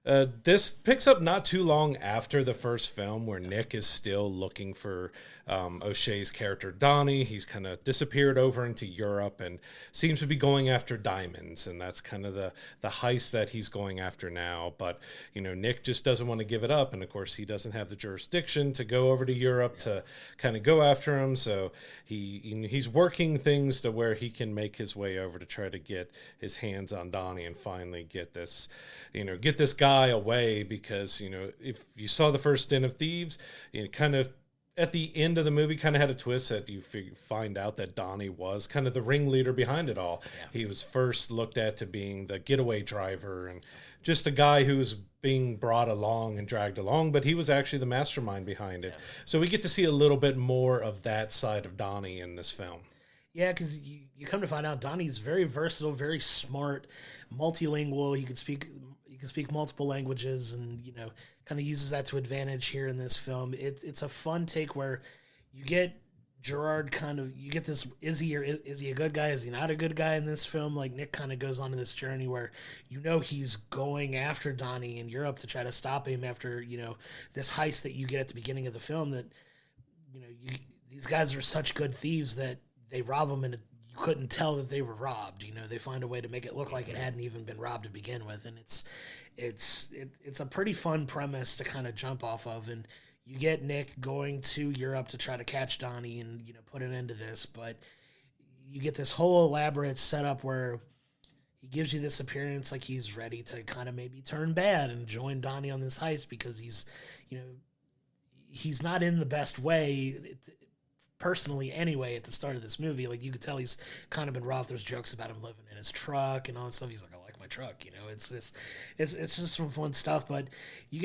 this picks up not too long after the first film where Nick is still looking for O'Shea's character Donnie. He's kind of disappeared over into Europe and seems to be going after diamonds, and that's kind of the heist that he's going after now. But, Nick just doesn't want to give it up, and of course he doesn't have the jurisdiction to go over to Europe to kind of go after him, so he's working things to where he can make his way over to try to get his hands on Donnie and finally get this guy away, because if you saw the first Den of Thieves, kind of at the end of the movie kind of had a twist that you find out that Donnie was kind of the ringleader behind it all. Yeah. He was first looked at to being the getaway driver and just a guy who was being brought along and dragged along, but he was actually the mastermind behind it. Yeah. So we get to see a little bit more of that side of Donnie in this film. Yeah, because you come to find out Donnie's very versatile, very smart, multilingual. He can speak multiple languages, and kind of uses that to advantage here in this film. It's a fun take where you get Gerard you get this, is he a good guy, is he not a good guy in this film? Like, Nick kind of goes on this journey where he's going after Donnie in Europe to try to stop him after this heist that you get at the beginning of the film, that these guys are such good thieves that they rob him and you couldn't tell that they were robbed. They find a way to make it look like it hadn't even been robbed to begin with, and it's a pretty fun premise to kind of jump off of. And you get Nick going to Europe to try to catch Donnie and put an end to this, but you get this whole elaborate setup where he gives you this appearance like he's ready to kind of maybe turn bad and join Donnie on this heist, because he's not in the best way. Personally, anyway, at the start of this movie, like, you could tell he's kind of been rough. There's jokes about him living in his truck and all that stuff. He's like, I like my truck, it's just some fun stuff. But you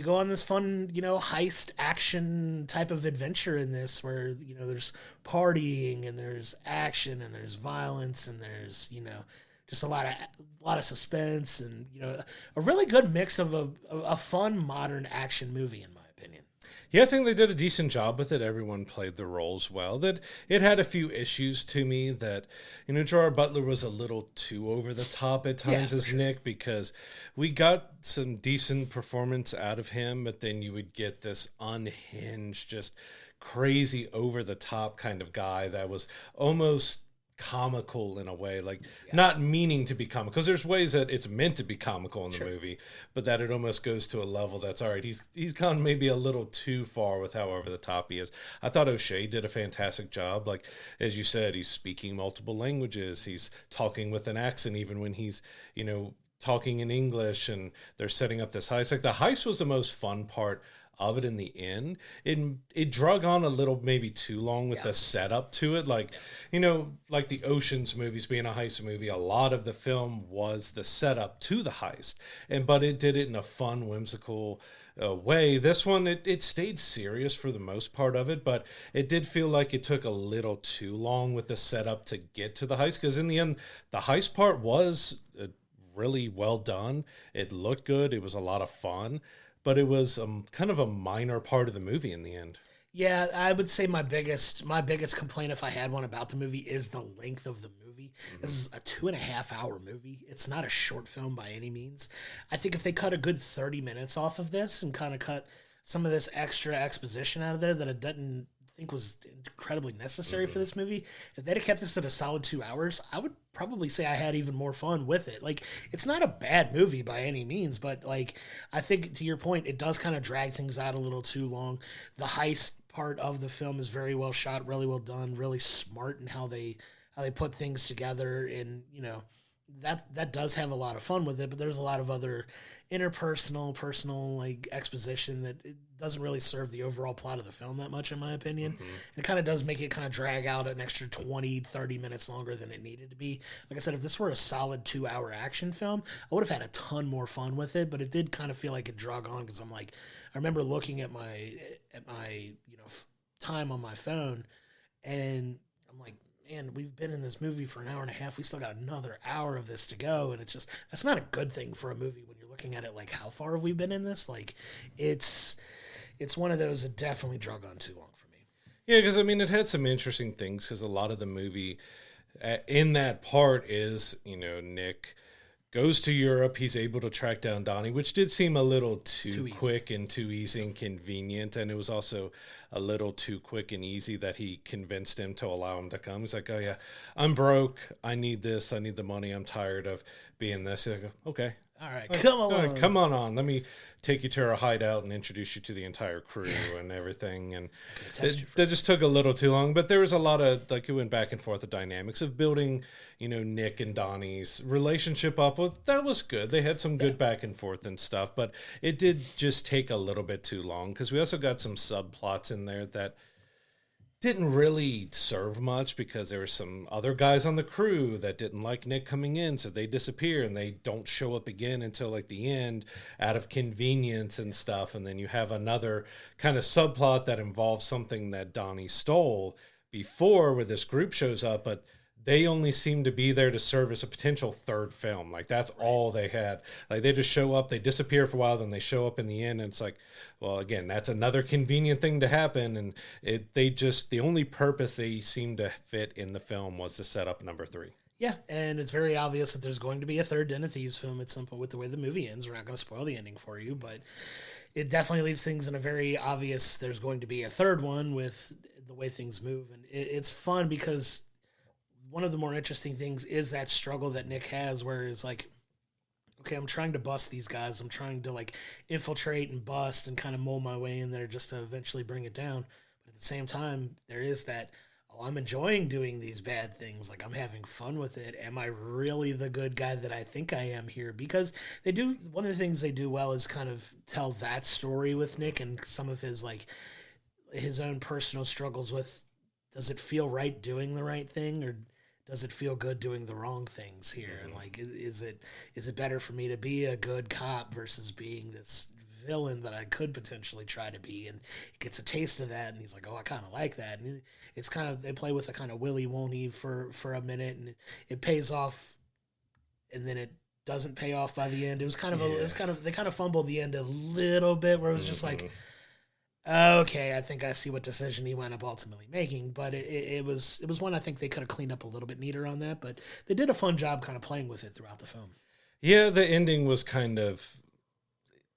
go on this fun, heist action type of adventure in this, where, there's partying and there's action and there's violence and there's, just a lot of suspense and, a really good mix of a fun modern action movie, in my opinion. Yeah, I think they did a decent job with it. Everyone played the roles well. That it had a few issues to me that, Gerard Butler was a little too over the top at times as Nick, because we got some decent performance out of him, but then you would get this unhinged, just crazy over the top kind of guy that was almost comical in a way, like not meaning to be comical, because there's ways that it's meant to be comical in the movie, but that it almost goes to a level that's all right. He's gone maybe a little too far with how over the top he is. I thought O'Shea did a fantastic job. Like, as you said, he's speaking multiple languages. He's talking with an accent even when he's talking in English, and they're setting up this heist. Like, the heist was the most fun part of it in the end. It drug on a little, maybe too long with the setup to it. Like, like the Ocean's movies being a heist movie, a lot of the film was the setup to the heist, but it did it in a fun, whimsical way. This one, it stayed serious for the most part of it, but it did feel like it took a little too long with the setup to get to the heist, because in the end, the heist part was really well done. It looked good. It was a lot of fun. But it was kind of a minor part of the movie in the end. Yeah, I would say my biggest complaint, if I had one about the movie, is the length of the movie. Mm-hmm. This is a 2.5-hour movie. It's not a short film by any means. I think if they cut a good 30 minutes off of this and kind of cut some of this extra exposition out of there that it doesn't think was incredibly necessary for this movie, if they'd have kept this at a solid 2 hours, I would probably say I had even more fun with it. Like, it's not a bad movie by any means, but like, I think to your point, it does kind of drag things out a little too long. The heist part of the film is very well shot, really well done, really smart in how they put things together, and that does have a lot of fun with it, but there's a lot of other personal like exposition that it doesn't really serve the overall plot of the film that much, in my opinion. And it kind of does make it kind of drag out an extra 20-30 minutes longer than it needed to be. Like I said, if this were a solid 2-hour action film, I would have had a ton more fun with it, but it did kind of feel like it drug on, because I'm like, I remember looking at my time on my phone, and I'm like, man, we've been in this movie for an hour and a half. We still got another hour of this to go. And it's just, that's not a good thing for a movie when you're looking at it like, how far have we been in this? Like, it's one of those that definitely drug on too long for me. Yeah, because, I mean, it had some interesting things, because a lot of the movie in that part is, Nick goes to Europe. He's able to track down Donnie, which did seem a little too quick and too easy and convenient. And it was also a little too quick and easy that he convinced him to allow him to come. He's like, oh, yeah, I'm broke. I need this. I need the money. I'm tired of being this. He's like, okay. All right, come on. Right, come on. Let me take you to our hideout and introduce you to the entire crew and everything. And that just took a little too long. But there was a lot of, like, it went back and forth, the dynamics of building, Nick and Donnie's relationship up. Well, that was good. They had some good back and forth and stuff. But it did just take a little bit too long, because we also got some subplots in there that didn't really serve much, because there were some other guys on the crew that didn't like Nick coming in, so they disappear and they don't show up again until like the end out of convenience and stuff. And then you have another kind of subplot that involves something that Donnie stole before, where this group shows up, but they only seem to be there to serve as a potential third film. Like, that's all they had. Like, they just show up, they disappear for a while, then they show up in the end, and it's like, well, again, that's another convenient thing to happen. And the only purpose they seem to fit in the film was to set up number 3. Yeah, and it's very obvious that there's going to be a third Den of Thieves film at some point with the way the movie ends. We're not going to spoil the ending for you, but it definitely leaves things in a very obvious, there's going to be a third one with the way things move. And it's fun, because one of the more interesting things is that struggle that Nick has, where it's like, okay, I'm trying to bust these guys. I'm trying to like infiltrate and bust and kind of mold my way in there just to eventually bring it down. But at the same time, there is that, oh, I'm enjoying doing these bad things. Like, I'm having fun with it. Am I really the good guy that I think I am here? Because one of the things they do well is kind of tell that story with Nick and some of his, like, his own personal struggles with, does it feel right doing the right thing, or does it feel good doing the wrong things here? And like, is it better for me to be a good cop versus being this villain that I could potentially try to be? And he gets a taste of that, and he's like, oh, I kind of like that. And it's kind of, they play with a kind of willy won't he for a minute, and it pays off, and then it doesn't pay off by the end. It was kind of they kind of fumbled the end a little bit, where it was just like, okay, I think I see what decision he wound up ultimately making, but it was one I think they could have cleaned up a little bit neater on that, but they did a fun job kind of playing with it throughout the film. Yeah, the ending was kind of,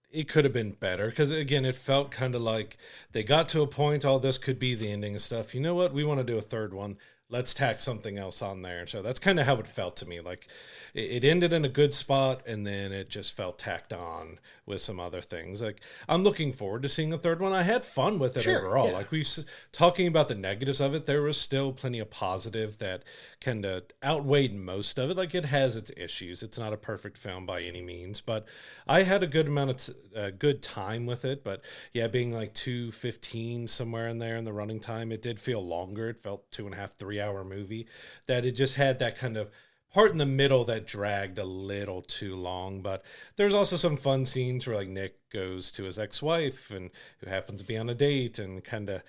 it could have been better, because again, it felt kind of like they got to a point, all this could be the ending and stuff. You know what? We want to do a third one. Let's tack something else on there. So that's kind of how it felt to me. Like, it ended in a good spot, and then it just felt tacked on with some other things. Like, I'm looking forward to seeing a third one. I had fun with it overall. Yeah. Like, talking about the negatives of it, there was still plenty of positive that kind of outweighed most of it. Like, it has its issues. It's not a perfect film by any means, but I had a good amount of good time with it. But yeah, being like 2:15 somewhere in there in the running time, it did feel longer. It felt 2.5, 3-hour movie, that it just had that kind of part in the middle that dragged a little too long. But there's also some fun scenes where, like, Nick goes to his ex-wife, and who happens to be on a date, and kind of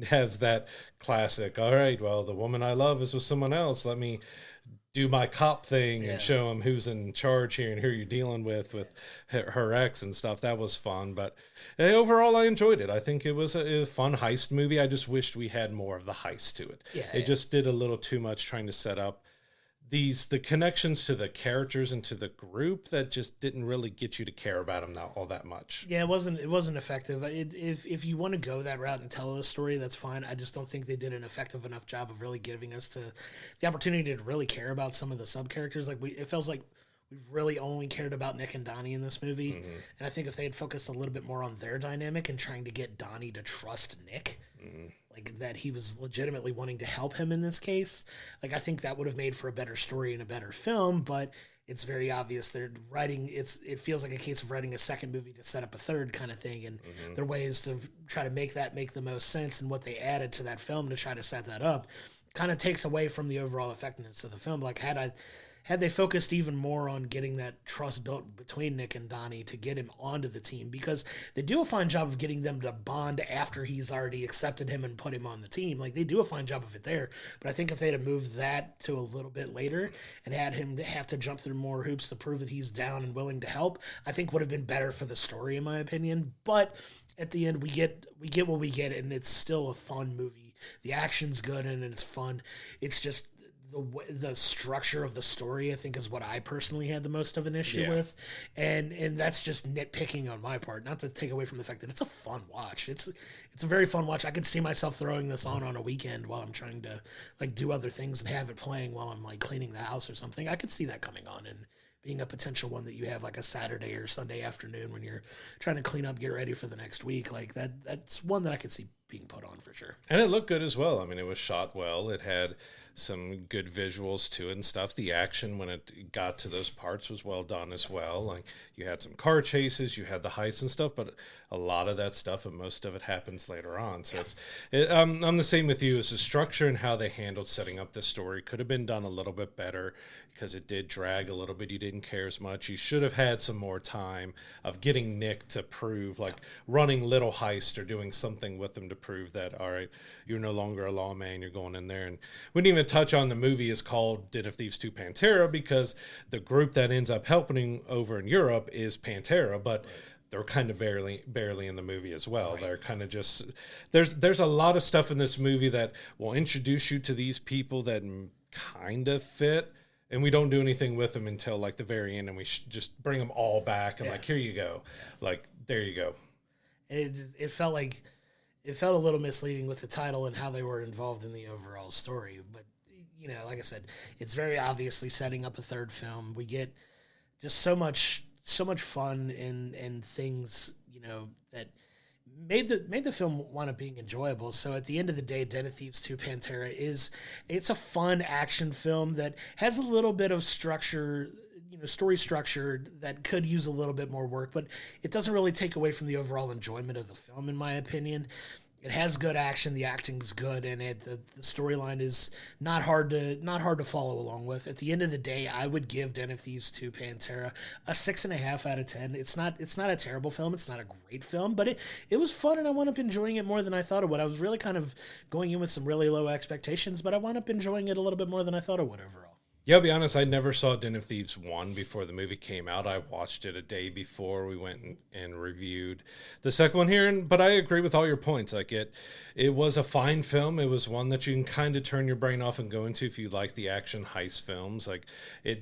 has that classic, all right, well, the woman I love is with someone else, let me do my cop thing and show him who's in charge here and who you're dealing with her ex and stuff. That was fun. But overall, I enjoyed it. I think it was a fun heist movie. I just wished we had more of the heist to it. It just did a little too much trying to set up the connections to the characters and to the group that just didn't really get you to care about them all that much. Yeah, it wasn't effective. If you want to go that route and tell a story, that's fine. I just don't think they did an effective enough job of really giving us the opportunity to really care about some of the sub characters. Like, it feels like we've really only cared about Nick and Donnie in this movie. And I think if they had focused a little bit more on their dynamic and trying to get Donnie to trust Nick, like that he was legitimately wanting to help him in this case. Like I think that would have made for a better story and a better film, but it's very obvious they're writing it feels like a case of writing a second movie to set up a third kind of thing, and their ways to try to make that make the most sense, and what they added to that film to try to set that up kind of takes away from the overall effectiveness of the film. Like had they focused even more on getting that trust built between Nick and Donnie to get him onto the team, because they do a fine job of getting them to bond after he's already accepted him and put him on the team. Like, they do a fine job of it there. But I think if they'd have moved that to a little bit later and had him have to jump through more hoops to prove that he's down and willing to help, I think would have been better for the story, in my opinion. But at the end, we get what we get, and it's still a fun movie. The action's good and it's fun. It's just the structure of the story, I think, is what I personally had the most of an issue with, and that's just nitpicking on my part. Not to take away from the fact that it's a fun watch. It's a very fun watch. I could see myself throwing this on a weekend while I'm trying to like do other things and have it playing while I'm like cleaning the house or something. I could see that coming on and being a potential one that you have like a Saturday or Sunday afternoon when you're trying to clean up, get ready for the next week. Like that's one that I could see being put on for sure. And it looked good as well. I mean, it was shot well. It had some good visuals to it and stuff. The action when it got to those parts was well done as well. Like, you had some car chases, you had the heists and stuff, but a lot of that stuff and most of it happens later on. So I'm the same with you. As the structure and how they handled setting up this story could have been done a little bit better, because it did drag a little bit. You didn't care as much. You should have had some more time of getting Nick to prove, like running little heist or doing something with him to prove that, all right, you're no longer a lawman, you're going in there. And we didn't even touch on the movie is called Den of Thieves 2 Pantera, because the group that ends up helping over in Europe is Pantera, but they're kind of barely in the movie as well. Right. They're kind of just, there's a lot of stuff in this movie that will introduce you to these people that kind of fit, and we don't do anything with them until like the very end, and we just bring them all back and like, here you go. Like, there you go. It felt like, it felt a little misleading with the title and how they were involved in the overall story. But, you know, like I said, it's very obviously setting up a third film. We get just so much fun and things, you know, that made the film wind up being enjoyable. So at the end of the day, Den of Thieves 2 Pantera it's a fun action film that has a little bit of structure, you know, story structure that could use a little bit more work, but it doesn't really take away from the overall enjoyment of the film, in my opinion. It has good action, the acting's good, and the storyline is not hard to follow along with. At the end of the day, I would give Den of Thieves 2 Pantera a 6.5 out of 10. It's not a terrible film, it's not a great film, but it was fun, and I wound up enjoying it more than I thought it would. I was really kind of going in with some really low expectations, but I wound up enjoying it a little bit more than I thought it would overall. Yeah, I'll be honest, I never saw Den of Thieves 1 before the movie came out. I watched it a day before we went and reviewed the second one here, but I agree with all your points. Like, it was a fine film. It was one that you can kind of turn your brain off and go into if you like the action heist films. Like,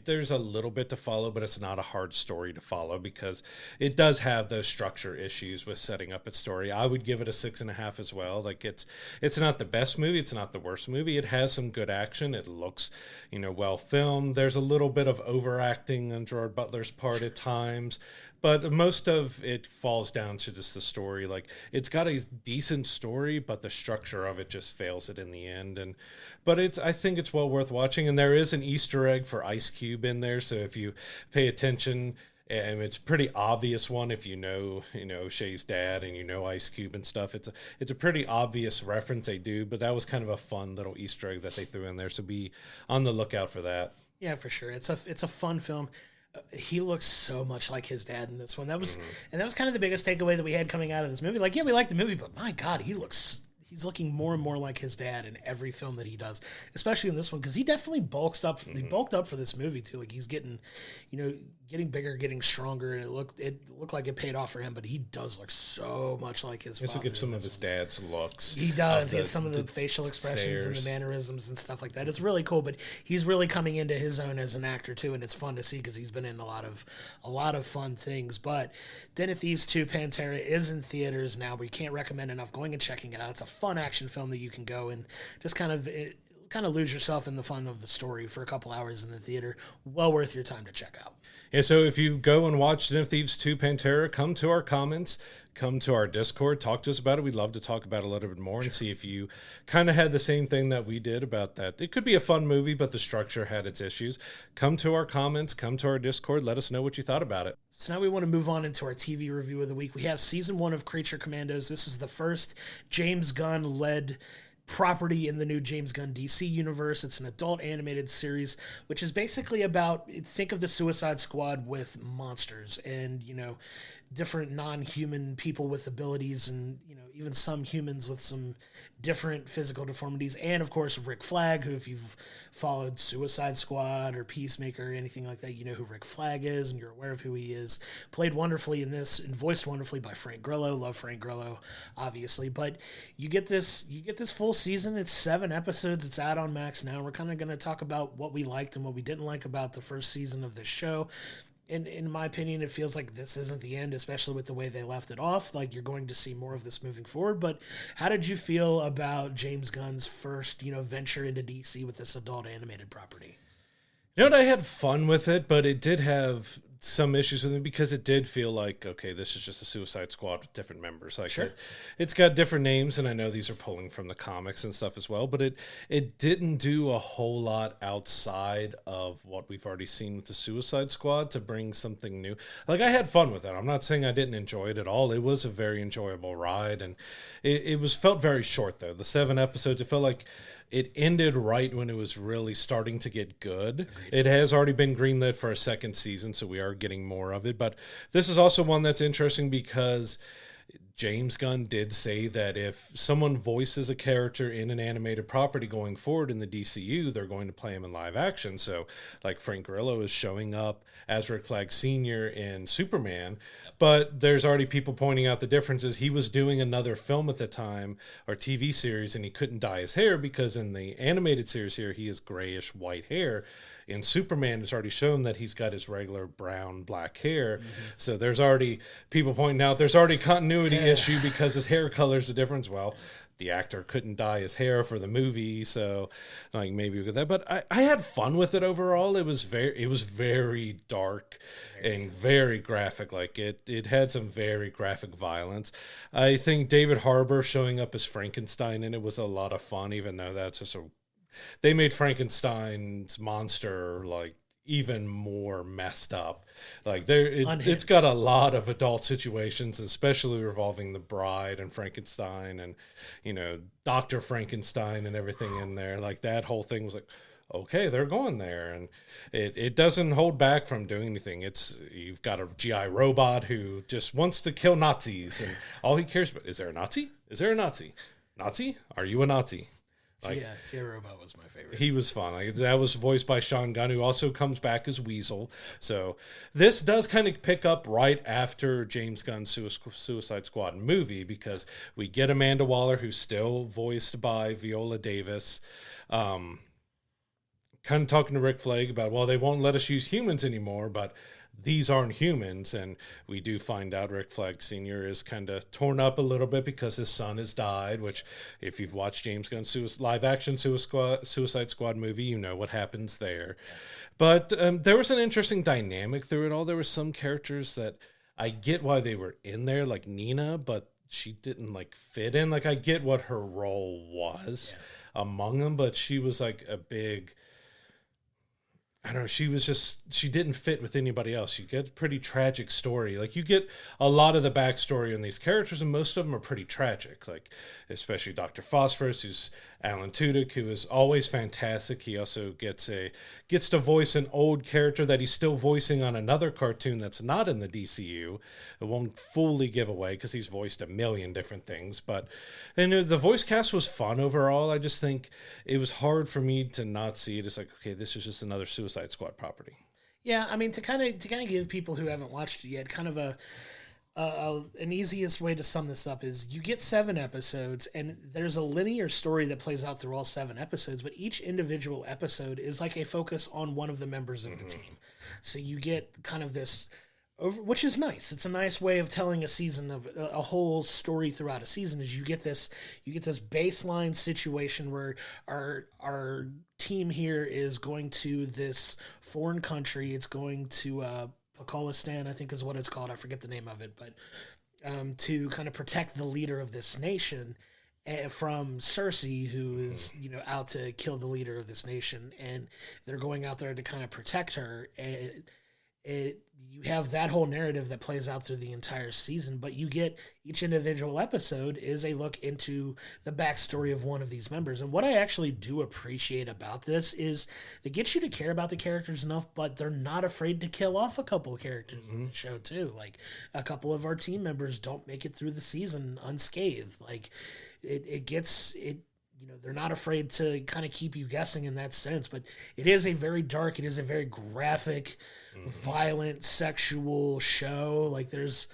there's a little bit to follow, but it's not a hard story to follow, because it does have those structure issues with setting up its story. I would give it a 6.5 as well. Like, it's not the best movie. It's not the worst movie. It has some good action. It looks, you know, well film. There's a little bit of overacting on Gerard Butler's part at times, but most of it falls down to just the story. Like, it's got a decent story, but the structure of it just fails it in the end. But I think it's well worth watching, and there is an Easter egg for Ice Cube in there, so if you pay attention, and it's a pretty obvious one if you know Shay's dad and you know Ice Cube and stuff. It's a pretty obvious reference they do, but that was kind of a fun little Easter egg that they threw in there. So be on the lookout for that. Yeah, for sure. It's a fun film. He looks so much like his dad in this one. That was kind of the biggest takeaway that we had coming out of this movie. Like, yeah, we like the movie, but my God, he's looking more and more like his dad in every film that he does, especially in this one, because he definitely bulked up. He bulked up for this movie too. Like, he's getting bigger, getting stronger, and it looked like it paid off for him. But he does look so much like his father. He gives some of his dad's looks. He does. He has some of the facial expressions and the mannerisms and stuff like that. It's really cool. But he's really coming into his own as an actor too, and it's fun to see because he's been in a lot of fun things. But Den of Thieves 2 Pantera is in theaters now. We can't recommend enough going and checking it out. It's a fun action film that you can go and just kind of kind of lose yourself in the fun of the story for a couple hours in the theater. Well worth your time to check out. Yeah, so if you go and watch Den of Thieves 2 Pantera, come to our comments, come to our Discord, talk to us about it. We'd love to talk about it a little bit more and see if you kind of had the same thing that we did about that. It could be a fun movie, but the structure had its issues. Come to our comments, come to our Discord, let us know what you thought about it. So now we want to move on into our TV review of the week. We have season 1 of Creature Commandos. This is the first James Gunn-led property in the new James Gunn DC universe. It's an adult animated series, which is basically about, think of the Suicide Squad with monsters and, different non-human people with abilities and, even some humans with some different physical deformities. And of course, Rick Flag, who, if you've followed Suicide Squad or Peacemaker or anything like that, you know who Rick Flag is and you're aware of who he is. Played wonderfully in this and voiced wonderfully by Frank Grillo. Love Frank Grillo, obviously. But you get this full season. It's 7 episodes. It's out on Max now. We're kind of going to talk about what we liked and what we didn't like about the first season of this show. And in my opinion, it feels like this isn't the end, especially with the way they left it off. Like, you're going to see more of this moving forward. But how did you feel about James Gunn's first, venture into DC with this adult animated property? I had fun with it, but it did have some issues with it because it did feel like, okay, this is just a Suicide Squad with different members. Like, sure. It's got different names, and I know these are pulling from the comics and stuff as well, but it didn't do a whole lot outside of what we've already seen with the Suicide Squad to bring something new. Like, I had fun with it. I'm not saying I didn't enjoy it at all. It was a very enjoyable ride, and it felt very short, though. The 7 episodes, it felt like it ended right when it was really starting to get good. Agreed. It has already been greenlit for a second season, so we are getting more of it. But this is also one that's interesting because James Gunn did say that if someone voices a character in an animated property going forward in the DCU, they're going to play him in live action. So, like, Frank Grillo is showing up as Rick Flag Sr. in Superman, but there's already people pointing out the differences. He was doing another film at the time, or TV series, and he couldn't dye his hair because in the animated series here, he has grayish white hair. In Superman, it's already shown that he's got his regular brown, black hair. Mm-hmm. So there's already people pointing out there's already continuity issue because his hair color's the difference. Well, the actor couldn't dye his hair for the movie, so like maybe we get that. But I had fun with it overall. It was very dark and very graphic. Like it had some very graphic violence. I think David Harbour showing up as Frankenstein in it was a lot of fun, even though that's just they made Frankenstein's monster like even more messed up. Like it's got a lot of adult situations, especially revolving the bride and Frankenstein and Dr. Frankenstein and everything in there. Like that whole thing was like, okay, they're going there, and it doesn't hold back from doing anything. You've got a GI robot who just wants to kill Nazis, and all he cares about is there a Nazi? Is there a Nazi? Nazi? Are you a Nazi? Like, yeah, J-Robot was my favorite. He was fun. Like, that was voiced by Sean Gunn, who also comes back as Weasel. So this does kind of pick up right after James Gunn's Suicide Squad movie because we get Amanda Waller, who's still voiced by Viola Davis, kind of talking to Rick Flag about, well, they won't let us use humans anymore, but these aren't humans. And we do find out Rick Flag Sr. is kind of torn up a little bit because his son has died, which if you've watched James Gunn's live-action Suicide Squad movie, you know what happens there. But there was an interesting dynamic through it all. There were some characters that I get why they were in there, like Nina, but she didn't like fit in. Like I get what her role was among them, but she was like a big... I don't know, she didn't fit with anybody else. You get a pretty tragic story. Like, you get a lot of the backstory on these characters, and most of them are pretty tragic. Like, especially Dr. Phosphorus, who's Alan Tudyk, who is always fantastic. He also gets to voice an old character that he's still voicing on another cartoon that's not in the DCU. It won't fully give away because he's voiced a million different things. But the voice cast was fun overall. I just think it was hard for me to not see it as like, okay, this is just another Suicide Squad property. Yeah, I mean, to kind of give people who haven't watched it yet kind of an easiest way to sum this up is you get 7 episodes and there's a linear story that plays out through all 7 episodes, but each individual episode is like a focus on one of the members of the team. So you get kind of this which is nice. It's a nice way of telling a season of a whole story throughout a season. Is you get this baseline situation where our team here is going to this foreign country. It's going to Palisades, I think is what it's called. I forget the name of it, but to kind of protect the leader of this nation from Cersei, who is out to kill the leader of this nation, and they're going out there to kind of protect her. And you have that whole narrative that plays out through the entire season, but you get each individual episode is a look into the backstory of one of these members. And what I actually do appreciate about this is they get you to care about the characters enough, but they're not afraid to kill off a couple of characters in the show too. Like a couple of our team members don't make it through the season unscathed. Like they're not afraid to kind of keep you guessing in that sense, but it is a very dark, it is a very graphic, violent, sexual show. Like there's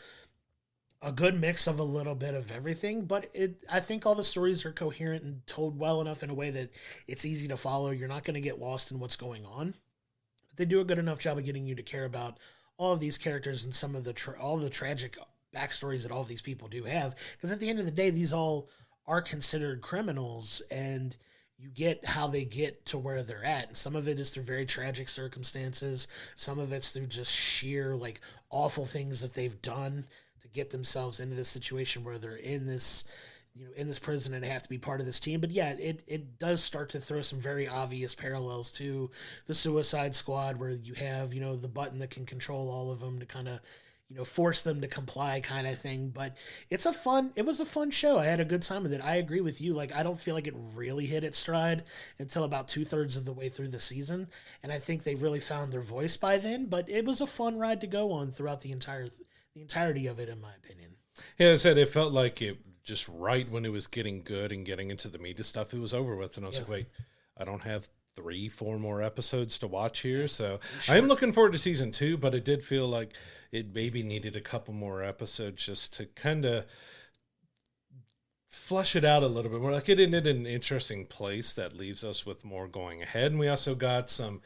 a good mix of a little bit of everything, but I think all the stories are coherent and told well enough in a way that it's easy to follow. You're not going to get lost in what's going on. But they do a good enough job of getting you to care about all of these characters and some of all the tragic backstories that all of these people do have. Because at the end of the day, these all are considered criminals, and you get how they get to where they're at. And some of it is through very tragic circumstances. Some of it's through just sheer, like, awful things that they've done to get themselves into this situation where they're in this, in this prison and they have to be part of this team. But yeah, it does start to throw some very obvious parallels to the Suicide Squad, where you have, the button that can control all of them to kind of, force them to comply kind of thing. But it was a fun show. I had a good time with it. I agree with you. Like, I don't feel like it really hit its stride until about 2/3 of the way through the season. And I think they've really found their voice by then, but it was a fun ride to go on throughout the entirety of it, in my opinion. Yeah, I said it felt like it just right when it was getting good and getting into the meat of stuff, it was over with. And I was like, wait, I don't have 3-4 more episodes to watch here. So sure. I'm looking forward to season 2, but it did feel like it maybe needed a couple more episodes just to kind of flush it out a little bit more. Like it ended in an interesting place that leaves us with more going ahead. And we also got some,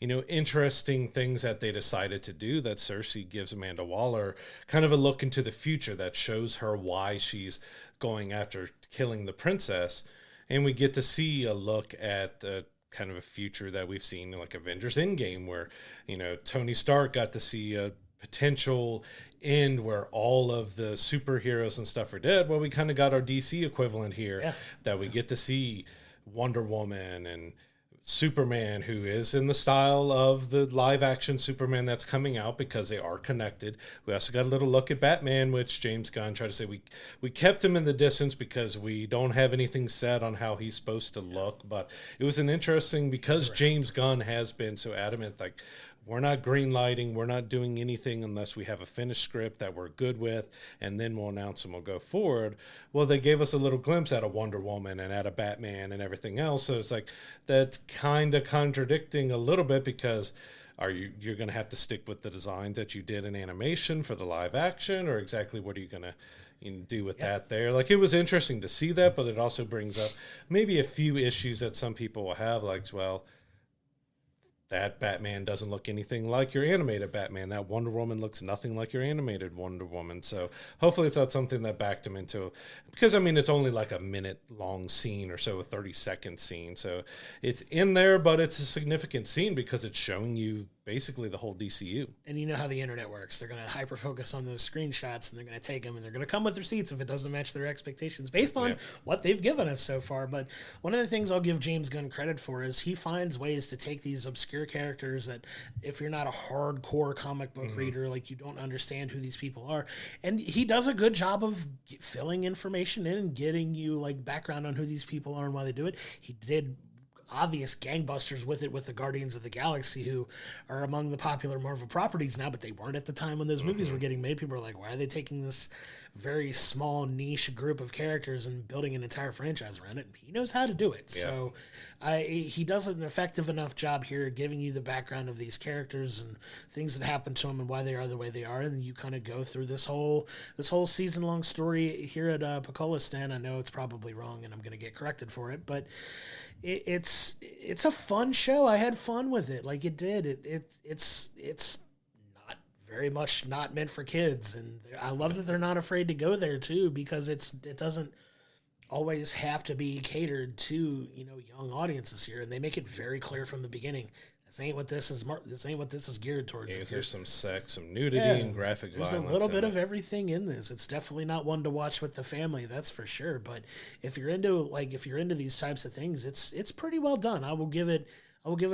interesting things that they decided to do, that Cersei gives Amanda Waller kind of a look into the future that shows her why she's going after killing the princess. And we get to see a look at kind of a future that we've seen like Avengers Endgame, where, Tony Stark got to see a potential end where all of the superheroes and stuff are dead. Well, we kind of got our DC equivalent here, that we get to see Wonder Woman and Superman, who is in the style of the live action Superman that's coming out, because they are connected. We also got a little look at Batman, which James Gunn tried to say we kept him in the distance because we don't have anything said on how he's supposed to look. But it was an interesting, because James Gunn has been so adamant, like, we're not green lighting, we're not doing anything unless we have a finished script that we're good with, and then we'll announce and we'll go forward. Well, they gave us a little glimpse at a Wonder Woman and at a Batman and everything else. So it's like, that's kind of contradicting a little bit, because you're going to have to stick with the designs that you did in animation for the live action, or exactly what are you going to do with that there? Like, it was interesting to see that, but it also brings up maybe a few issues that some people will have, like, well, that Batman doesn't look anything like your animated Batman. That Wonder Woman looks nothing like your animated Wonder Woman. So hopefully it's not something that backed him into, because, it's only like a minute-long scene or so, a 30-second scene. So it's in there, but it's a significant scene because it's showing you basically the whole DCU. And you know how the internet works. They're going to hyper-focus on those screenshots, and they're going to take them, and they're going to come with receipts if it doesn't match their expectations based on what they've given us so far. But one of the things I'll give James Gunn credit for is he finds ways to take these obscure characters that, if you're not a hardcore comic book reader, like, you don't understand who these people are. And he does a good job of filling information in and getting you, like, background on who these people are and why they do it. He did obvious gangbusters with it with the Guardians of the Galaxy, who are among the popular Marvel properties now, but they weren't at the time when those movies were getting made. People are like, why are they taking this very small niche group of characters and building an entire franchise around it? He knows how to do it. So he does an effective enough job here giving you the background of these characters and things that happen to them and why they are the way they are. And you kind of go through this whole season-long story here at Palisades. I know it's probably wrong and I'm going to get corrected for it, but it's a fun show. I had fun with it. Like, it did. It's not very much not meant for kids, and I love that they're not afraid to go there too, because it doesn't always have to be catered to young audiences here, and they make it very clear from the beginning. This ain't what this is geared towards. Yeah, there's some sex, some nudity, and graphic violence. There's a little bit of everything in this. It's definitely not one to watch with the family, that's for sure. But if you're into these types of things, it's pretty well done. I will give it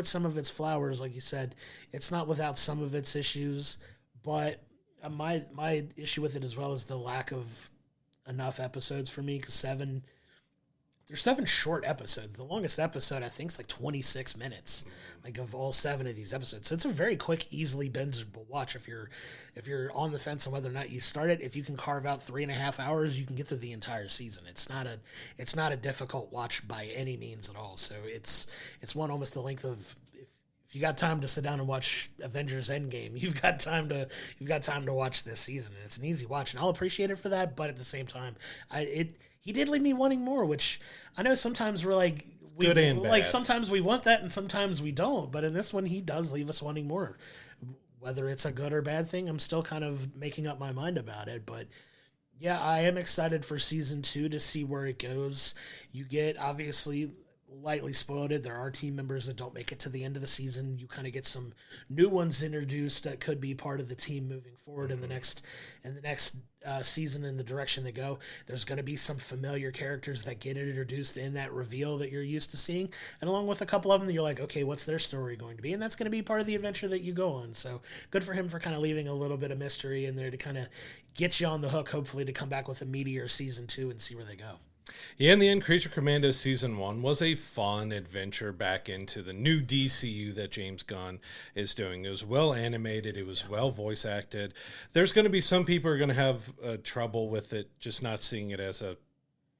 some of its flowers, like you said. It's not without some of its issues, but my issue with it as well is the lack of enough episodes for me, because there's 7 short episodes. The longest episode, I think, is like 26 minutes, like of all 7 of these episodes. So it's a very quick, easily bingeable watch if you're on the fence on whether or not you start it. If you can carve out 3.5 hours, you can get through the entire season. It's not a difficult watch by any means at all. So it's one almost the length of, if you got time to sit down and watch Avengers Endgame, you've got time to watch this season. And it's an easy watch, and I'll appreciate it for that. But at the same time, he did leave me wanting more, which I know sometimes we're like, good and bad. Like sometimes we want that and sometimes we don't. But in this one, he does leave us wanting more. Whether it's a good or bad thing, I'm still kind of making up my mind about it. But yeah, I am excited for season 2 to see where it goes. You get, obviously, lightly spoiled it. There are team members that don't make it to the end of the season. You kind of get some new ones introduced that could be part of the team moving forward in the next season, in the direction they go. There's going to be some familiar characters that get introduced in that reveal that you're used to seeing, and along with a couple of them that you're like, okay, what's their story going to be? And that's going to be part of the adventure that you go on. So good for him for kind of leaving a little bit of mystery in there to kind of get you on the hook, hopefully to come back with a meatier season 2 and see where they go. Yeah, in the end, Creature Commandos Season 1 was a fun adventure back into the new DCU that James Gunn is doing. It was well animated. It was well voice acted. There's going to be some people who are going to have trouble with it, just not seeing it as a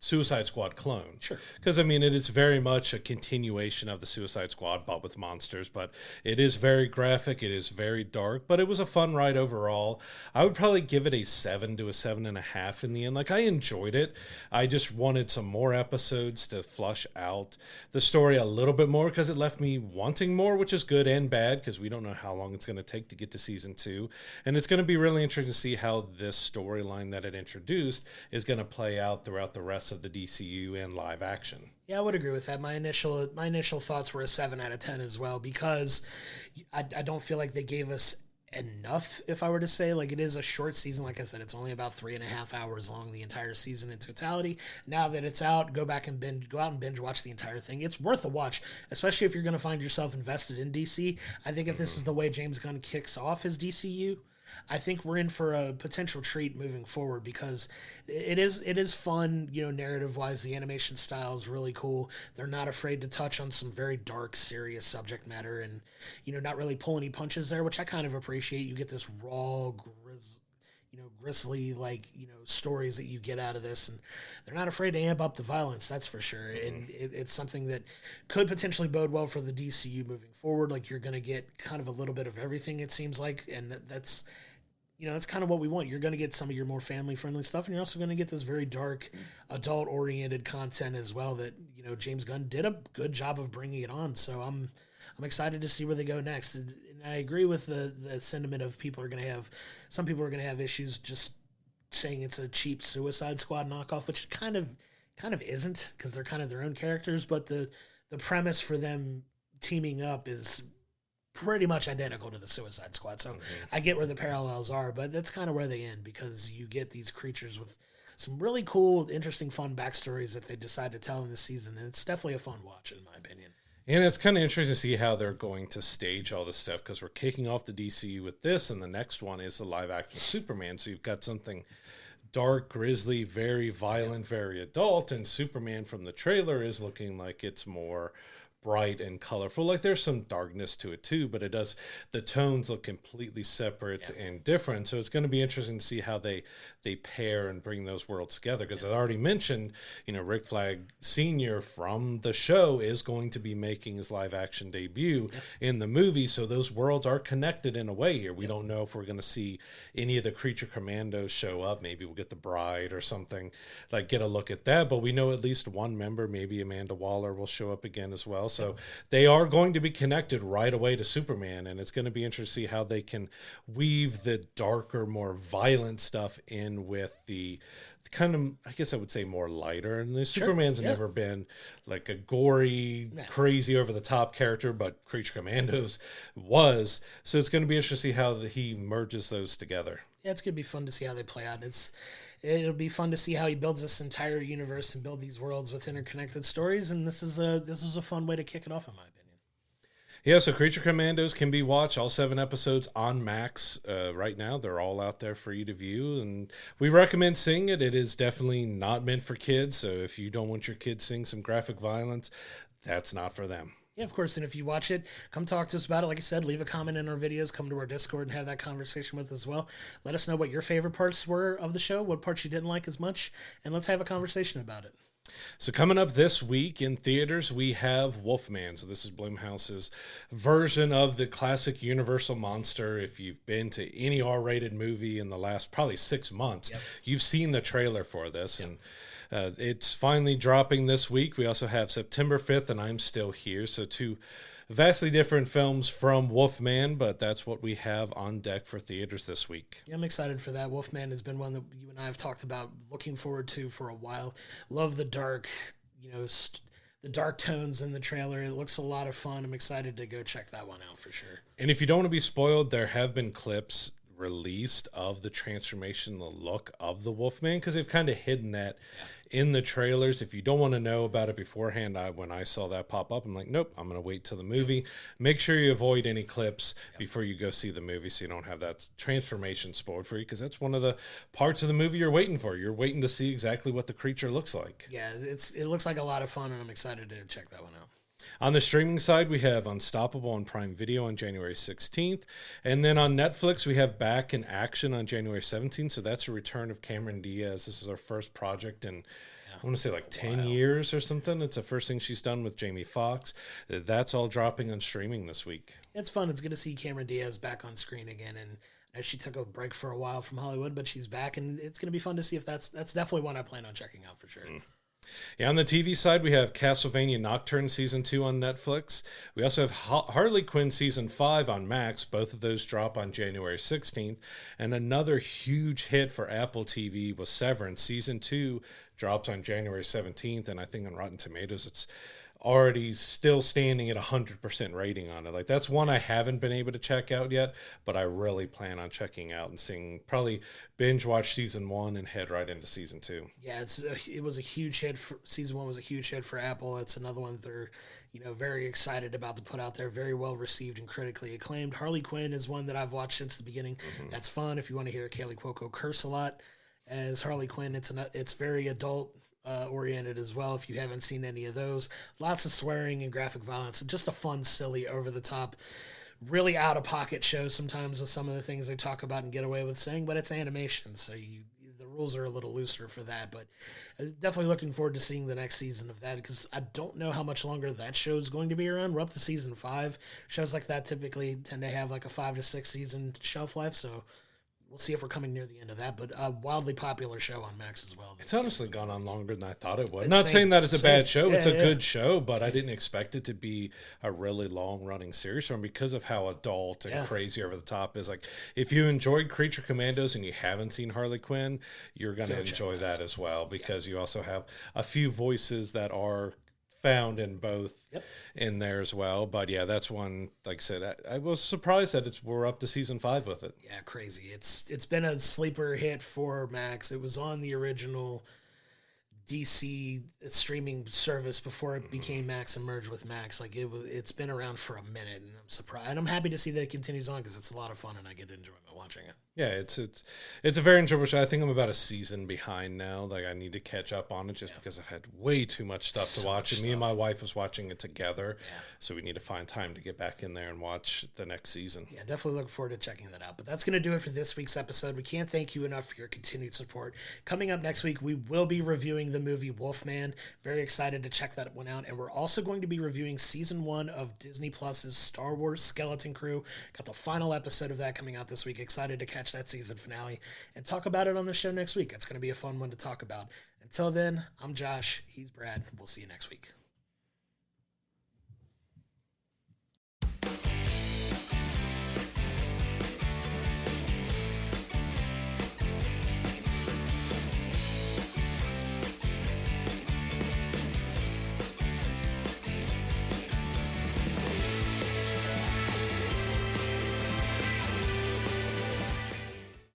Suicide Squad clone. Sure. Because, I mean, it is very much a continuation of the Suicide Squad, but with monsters. But it is very graphic. It is very dark. But it was a fun ride overall. I would probably give it a 7 to a 7.5 in the end. Like, I enjoyed it. I just wanted some more episodes to flush out the story a little bit more, because it left me wanting more, which is good and bad, because we don't know how long it's going to take to get to season 2. And it's going to be really interesting to see how this storyline that it introduced is going to play out throughout the rest of the DCU and live action. Yeah, I would agree with that. My initial thoughts were a 7 out of 10 as well, because I don't feel like they gave us enough, if I were to say. Like, it is a short season. Like I said, it's only about 3.5 hours long, the entire season in totality. Now that it's out, go out and binge watch the entire thing. It's worth a watch, especially if you're going to find yourself invested in DC. I think if this is the way James Gunn kicks off his DCU, I think we're in for a potential treat moving forward, because it is fun, narrative-wise. The animation style is really cool. They're not afraid to touch on some very dark, serious subject matter, and, not really pull any punches there, which I kind of appreciate. You get this raw, grisly, stories that you get out of this, and they're not afraid to amp up the violence, that's for sure. And it's something that could potentially bode well for the DCU moving forward. Like, you're going to get kind of a little bit of everything, it seems like, and that's kind of what we want. You're going to get some of your more family-friendly stuff, and you're also going to get this very dark, adult-oriented content as well that, James Gunn did a good job of bringing it on. So I'm excited to see where they go next. And I agree with the sentiment of some people are going to have issues just saying it's a cheap Suicide Squad knockoff, which kind of isn't, because they're kind of their own characters. But the premise for them teaming up is pretty much identical to the Suicide Squad. So I get where the parallels are, but that's kind of where they end, because you get these creatures with some really cool, interesting, fun backstories that they decide to tell in this season. And it's definitely a fun watch, in my opinion. And it's kind of interesting to see how they're going to stage all this stuff, because we're kicking off the DCU with this, and the next one is the live-action Superman. So you've got something dark, grisly, very violent, very adult, and Superman from the trailer is looking like it's more bright and colorful. Like, there's some darkness to it too, but the tones look completely separate and different. So it's going to be interesting to see how they pair and bring those worlds together, because I already mentioned, Rick Flag Sr. from the show is going to be making his live action debut in the movie. So those worlds are connected in a way here. We don't know if we're going to see any of the Creature Commandos show up. Maybe we'll get the Bride or something, like get a look at that, but we know at least one member, maybe Amanda Waller, will show up again as well. So they are going to be connected right away to Superman, and it's going to be interesting to see how they can weave the darker, more violent stuff in with the kind of, I guess I would say, more lighter. And the Superman's never been like a gory, crazy, over-the-top character, but Creature Commandos was. So it's going to be interesting to see how he merges those together. Yeah, it's going to be fun to see how they play out. It'll be fun to see how he builds this entire universe and build these worlds with interconnected stories. And this is a fun way to kick it off, in my opinion. Yeah, so Creature Commandos can be watched, all 7 episodes on Max right now. They're all out there for you to view, and we recommend seeing it. It is definitely not meant for kids, so if you don't want your kids seeing some graphic violence, that's not for them. Yeah, of course, and if you watch it, come talk to us about it. Like I said, leave a comment in our videos, come to our Discord and have that conversation with us as well. Let us know what your favorite parts were of the show, what parts you didn't like as much, and let's have a conversation about it. So coming up this week in theaters, we have Wolfman. So this is Blumhouse's version of the classic Universal monster. If you've been to any R-rated movie in the last probably 6 months, you've seen the trailer for this. And it's finally dropping this week. We also have September 5th and I'm Still Here. So 2 vastly different films from Wolfman, but that's what we have on deck for theaters this week. Yeah, I'm excited for that. Wolfman has been one that you and I have talked about, looking forward to for a while. Love the dark, the dark tones in the trailer. It looks a lot of fun. I'm excited to go check that one out for sure. And if you don't want to be spoiled, there have been clips released of the transformation, the look of the Wolfman, because they've kind of hidden that in the trailers. If you don't want to know about it beforehand, when I saw that pop up, I'm like, nope, I'm going to wait till the movie. Make sure you avoid any clips before you go see the movie, so you don't have that transformation spoiled for you, because that's one of the parts of the movie you're waiting for. You're waiting to see exactly what the creature looks like. Yeah, it looks like a lot of fun, and I'm excited to check that one out. On the streaming side, we have Unstoppable on Prime Video on January 16th. And then on Netflix, we have Back in Action on January 17th. So that's a return of Cameron Diaz. This is our first project in, I want to say, like 10 years or something. It's the first thing she's done with Jamie Foxx. That's all dropping on streaming this week. It's fun. It's good to see Cameron Diaz back on screen again. And she took a break for a while from Hollywood, but she's back. And it's going to be fun to see if that's definitely one I plan on checking out for sure. Yeah, on the TV side, we have Castlevania Nocturne Season 2 on Netflix. We also have Harley Quinn Season 5 on Max. Both of those drop on January 16th. And another huge hit for Apple TV was Severance. Season 2 drops on January 17th, and I think on Rotten Tomatoes it's already still standing at 100% rating on it. Like, that's one I haven't been able to check out yet, but I really plan on checking out and seeing, probably binge watch season 1 and head right into season 2. Yeah, it was a huge hit. Season 1 was a huge hit for Apple. It's another one that they're very excited about to put out there. Very well received and critically acclaimed. Harley Quinn is one that I've watched since the beginning. That's fun. If you want to hear Kaylee Cuoco curse a lot as Harley Quinn, it's very adult oriented as well. If you haven't seen any of those, lots of swearing and graphic violence. Just a fun, silly, over the top, really out of pocket show sometimes with some of the things they talk about and get away with saying. But it's animation, so the rules are a little looser for that. But definitely looking forward to seeing the next season of that, because I don't know how much longer that show is going to be around. We're up to season 5. Shows like that typically tend to have like a 5 to 6 season shelf life, so we'll see if we're coming near the end of that, but a wildly popular show on Max as well. It's honestly gone on longer than I thought it would. Not saying that it's a bad show. It's a good show, but I didn't expect it to be a really long-running series from, because of how adult and crazy over the top is. Like, if you enjoyed Creature Commandos and you haven't seen Harley Quinn, you're going to enjoy that as well, because you also have a few voices that are found in both in there as well. But yeah, that's one, like I said, I was surprised that we're up to season 5 with it. Yeah, crazy. It's been a sleeper hit for Max. It was on the original DC streaming service before it became Max and merged with Max. Like, it's been around for a minute, and I'm surprised. And I'm happy to see that it continues on, because it's a lot of fun and I get enjoyment watching it. Yeah, it's a very enjoyable show. I think I'm about a season behind now. Like, I need to catch up on it just because I've had way too much stuff to watch. And me and my wife was watching it together, so we need to find time to get back in there and watch the next season. Yeah, definitely look forward to checking that out. But that's going to do it for this week's episode. We can't thank you enough for your continued support. Coming up next week, we will be reviewing the movie Wolfman. Very excited to check that one out. And we're also going to be reviewing season 1 of Disney Plus's Star Wars Skeleton Crew. Got the final episode of that coming out this week. Excited to catch that season finale and talk about it on the show next week. It's going to be a fun one to talk about. Until then, I'm Josh. He's Brad. We'll see you next week.